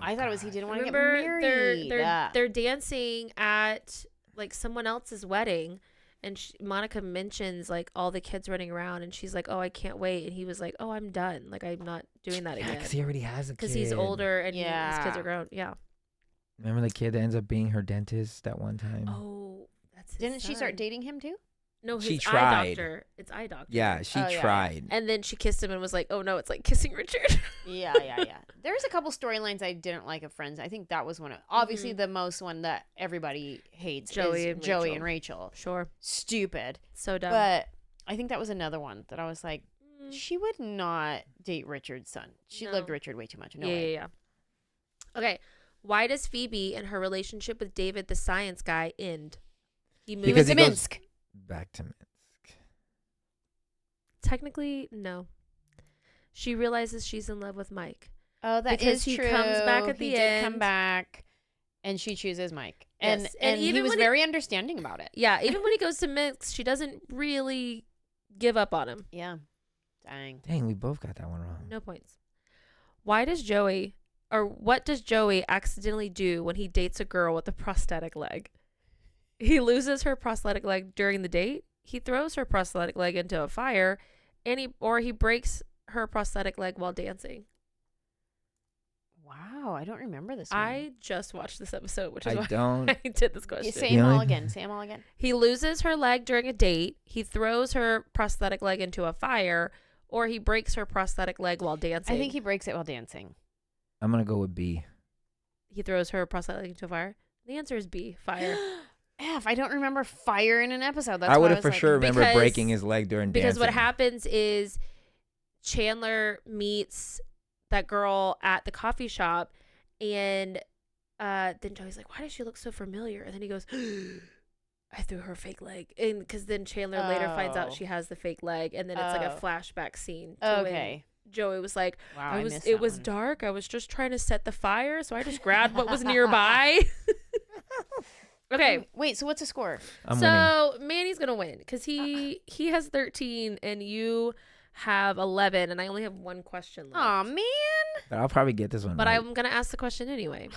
I thought it was he didn't want to get Remember, married. they're dancing at like someone else's wedding, and Monica mentions like all the kids running around, and she's like, "Oh, I can't wait," and he was like, "Oh, I'm done. Like I'm not doing that again." Because he already has a kid. Because he's older and his kids are grown. Yeah. Remember the kid that ends up being her dentist that one time? Oh, that's his Didn't she start son. dating him too? No, his She eye tried. doctor. It's eye doctor. Yeah, she tried. And then she kissed him and was like, "Oh no, it's like kissing Richard." Yeah. There's a couple storylines I didn't like of Friends. I think that was one of obviously the most one that everybody hates. Joey is and Rachel. Sure. Stupid. So dumb. But I think that was another one that I was like, she would not date Richard's son. She loved Richard way too much. No way. Yeah. Okay. Why does Phoebe and her relationship with David, the science guy, end? He moved Because to he goes Minsk. back to Minsk. Technically, no. She realizes she's in love with Mike. Oh, that because is he true. comes back at he the did end. come back, and she chooses Mike. And Yes. and And he even was when very understanding about it. Yeah, even when he goes to Minsk, she doesn't really give up on him. Yeah. Dang. Dang, we both got that one wrong. No points. What does Joey accidentally do when he dates a girl with a prosthetic leg? He loses her prosthetic leg during the date. He throws her prosthetic leg into a fire, and he breaks her prosthetic leg while dancing. Wow, I don't remember this one. I just watched this episode, which is why don't. I did this question. Say them all again. Say them all again. He loses her leg during a date. He throws her prosthetic leg into a fire, or he breaks her prosthetic leg while dancing. I think he breaks it while dancing. I'm going to go with B. He throws her prosthetic leg into a fire. The answer is B, fire. F, I don't remember fire in an episode. That's I would would have for sure remembered breaking his leg during dancing. Because what happens is Chandler meets that girl at the coffee shop, and then Joey's like, "Why does she look so familiar?" And then he goes, "I threw her fake leg." And because then Chandler later finds out she has the fake leg, and then it's like a flashback scene. Okay. Joey was like, Wow, it was dark. I was just trying to set the fire, so I just grabbed what was nearby. Okay. Wait, so what's the score? I'm winning. Manny's gonna win because he has 13 and you have 11, and I only have one question left. Aw, man. But I'll probably get this one But right. I'm gonna ask the question anyway,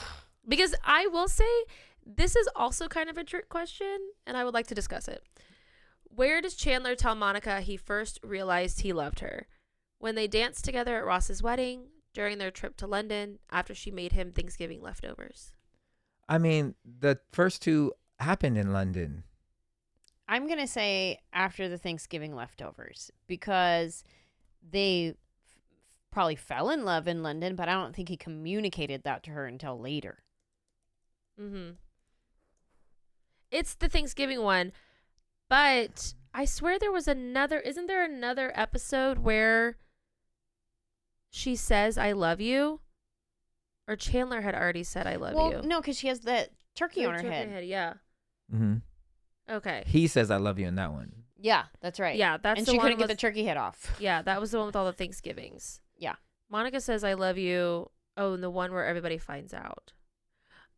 because I will say this is also kind of a trick question, and I would like to discuss it. Where does Chandler tell Monica he first realized he loved her? When they danced together at Ross's wedding, during their trip to London, after she made him Thanksgiving leftovers? I mean, the first two happened in London. I'm going to say after the Thanksgiving leftovers because they probably fell in love in London, but I don't think he communicated that to her until later. Mm-hmm. It's the Thanksgiving one, but I swear there was another. Isn't there another episode where she says "I love you"? Or Chandler had already said "I love you"? Well, no, because she has that turkey on her Turkey head. Yeah. Mm-hmm. Okay. He says "I love you" in that one. Yeah, that's right. Yeah, that's and the she one couldn't get with- the turkey head off. Yeah, that was the one with all the Thanksgivings. Yeah. Monica says "I love you." Oh, and the one where everybody finds out.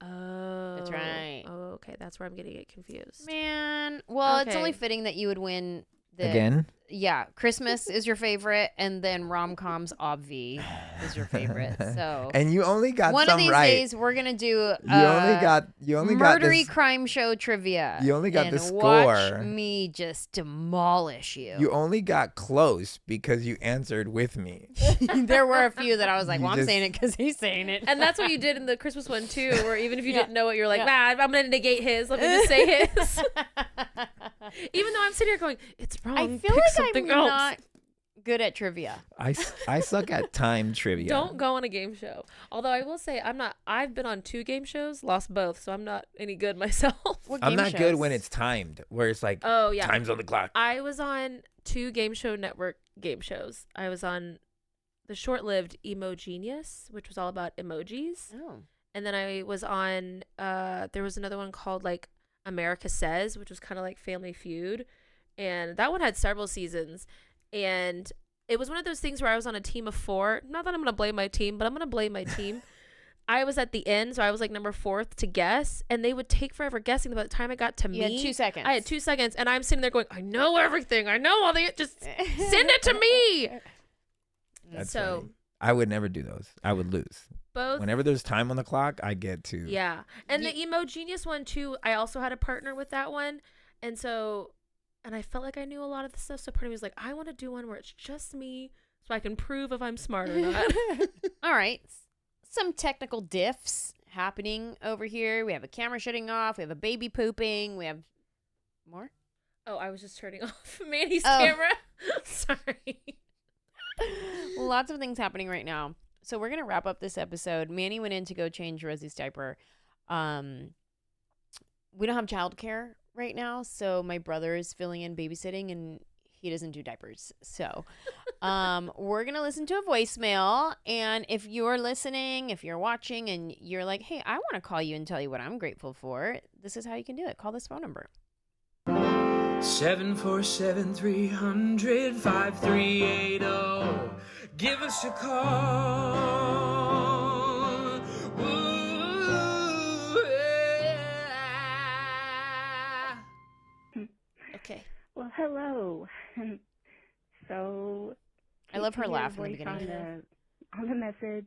Oh. That's right. Oh, okay. That's where I'm getting it confused. Man, well, it's Okay. only fitting that you would win the Again? yeah, Christmas is your favorite, and then rom-coms obvi is your favorite. So And you only got one some of these right. days we're gonna do You only got murdery this. crime show trivia. You only got and the watch score. me just demolish you. You only got close because you answered with me. There were a few that I was like, You well, I'm just- saying it because he's saying it. And that's what you did in the Christmas one too, where even if you Yeah. didn't know it, you're like, Yeah. nah, I'm gonna negate his. Let me just say his. Even though I'm sitting here going, it's wrong. I feel Pick like something I'm else. not good at trivia. I suck at time trivia. Don't go on a game show. Although I will say I've been on 2 game shows, lost both, so I'm not any good myself. What I'm game not good shows? when it's timed, where it's like Oh yeah. time's on the clock. I was on 2 Game Show Network game shows. I was on the short-lived Emo Genius, which was all about emojis. Oh. And then I was on there was another one called like America Says, which was kind of like Family Feud. And that one had several seasons. And it was one of those things where I was on a team of 4. Not that I'm going to blame my team, but I'm going to blame my team. I was at the end, so I was like number 4th to guess. And they would take forever guessing. By the time it got to You me, had 2 seconds. I had 2 seconds. And I'm sitting there going, I know everything. I know all the, just send it to me. That's So funny. I would never do those. I would lose. both. Whenever there's time on the clock, I get to. Yeah. And the Emo Genius one too, I also had a partner with that one. And so, and I felt like I knew a lot of the stuff. So part of me was like, I want to do one where it's just me so I can prove if I'm smart or not. All right. Some technical diffs happening over here. We have a camera shutting off. We have a baby pooping. We have more. Oh, I was just turning off Manny's Oh. camera. Sorry. Lots of things happening right now. So we're going to wrap up this episode. Manny went in to go change Rosie's diaper. We don't have childcare right now, so my brother is filling in babysitting and he doesn't do diapers. So we're going to listen to a voicemail. And if you're listening, if you're watching and you're like, hey, I want to call you and tell you what I'm grateful for, this is how you can do it. Call this phone number. 747-300-5380. Give us a call. Ooh, yeah. Okay. Well, hello. So I love her your laugh in the voice beginning. on the message.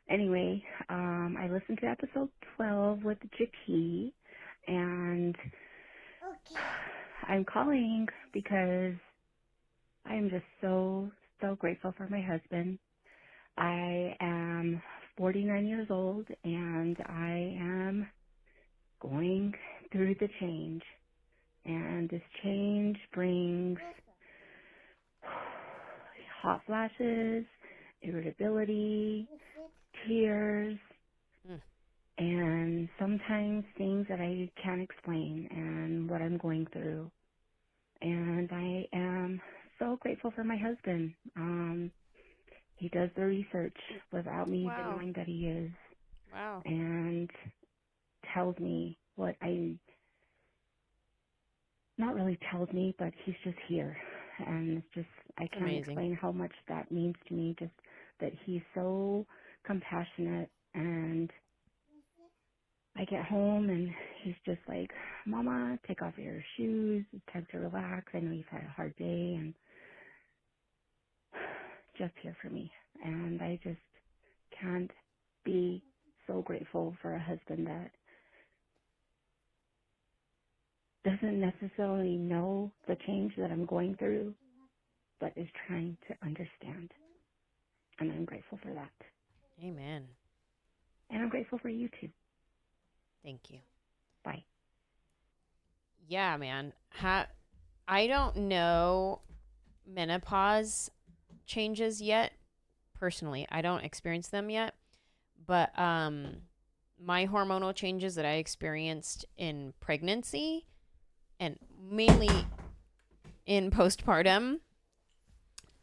Anyway, I listened to episode 12 with Jackie, and I'm calling because I'm just so grateful for my husband. I am 49 years old, and I am going through the change. And this change brings hot flashes, irritability, tears, and sometimes things that I can't explain and what I'm going through. And I am so grateful for my husband. He does the research without me even Wow. knowing that he is, Wow. and tells me what not really tells me, but he's just here. And it's just, I can't Amazing. explain how much that means to me, just that he's so compassionate. And I get home and he's just like, Mama, take off your shoes. It's time to relax. I know you've had a hard day, and just here for me. And I just can't be so grateful for a husband that doesn't necessarily know the change that I'm going through, but is trying to understand. And I'm grateful for that. Amen. And I'm grateful for you too. Thank you. Bye. Yeah, man. I don't know menopause changes yet. Personally, I don't experience them yet. But my hormonal changes that I experienced in pregnancy and mainly in postpartum.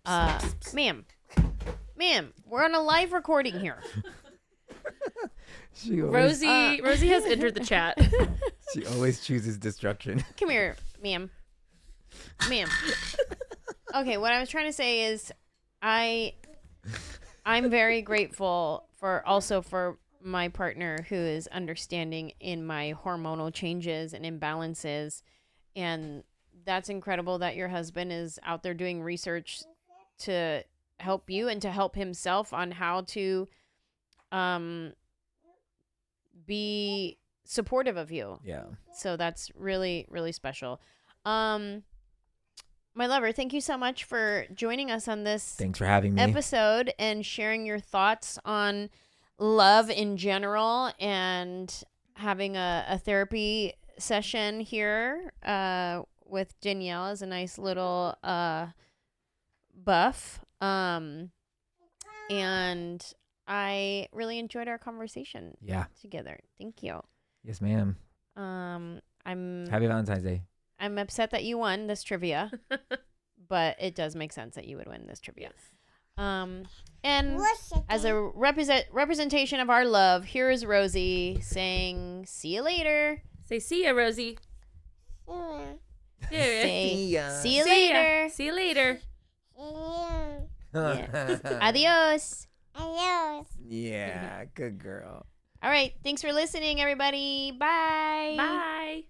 Ma'am, we're on a live recording here. She always, Rosie has entered the chat. she always chooses destruction. Come here, ma'am. Okay, what I was trying to say is I'm very grateful for my partner who is understanding in my hormonal changes and imbalances and that's incredible that your husband is out there doing research to help you and to help himself on how to be supportive of you. Yeah. So that's really, really special. My lover, thank you so much for joining us on this Thanks for having me. episode and sharing your thoughts on love in general and having a therapy session here with Danielle as a nice little buff. And I really enjoyed our conversation together. Thank you. Yes, ma'am. Happy Valentine's Day. I'm upset that you won this trivia, but it does make sense that you would win this trivia. And as a representation of our love, here is Rosie saying, "See you later." Say, "See ya, Rosie." Say, "See you later." See you later. Yeah. Adios. Yeah, good girl. All right. Thanks for listening, everybody. Bye. Bye.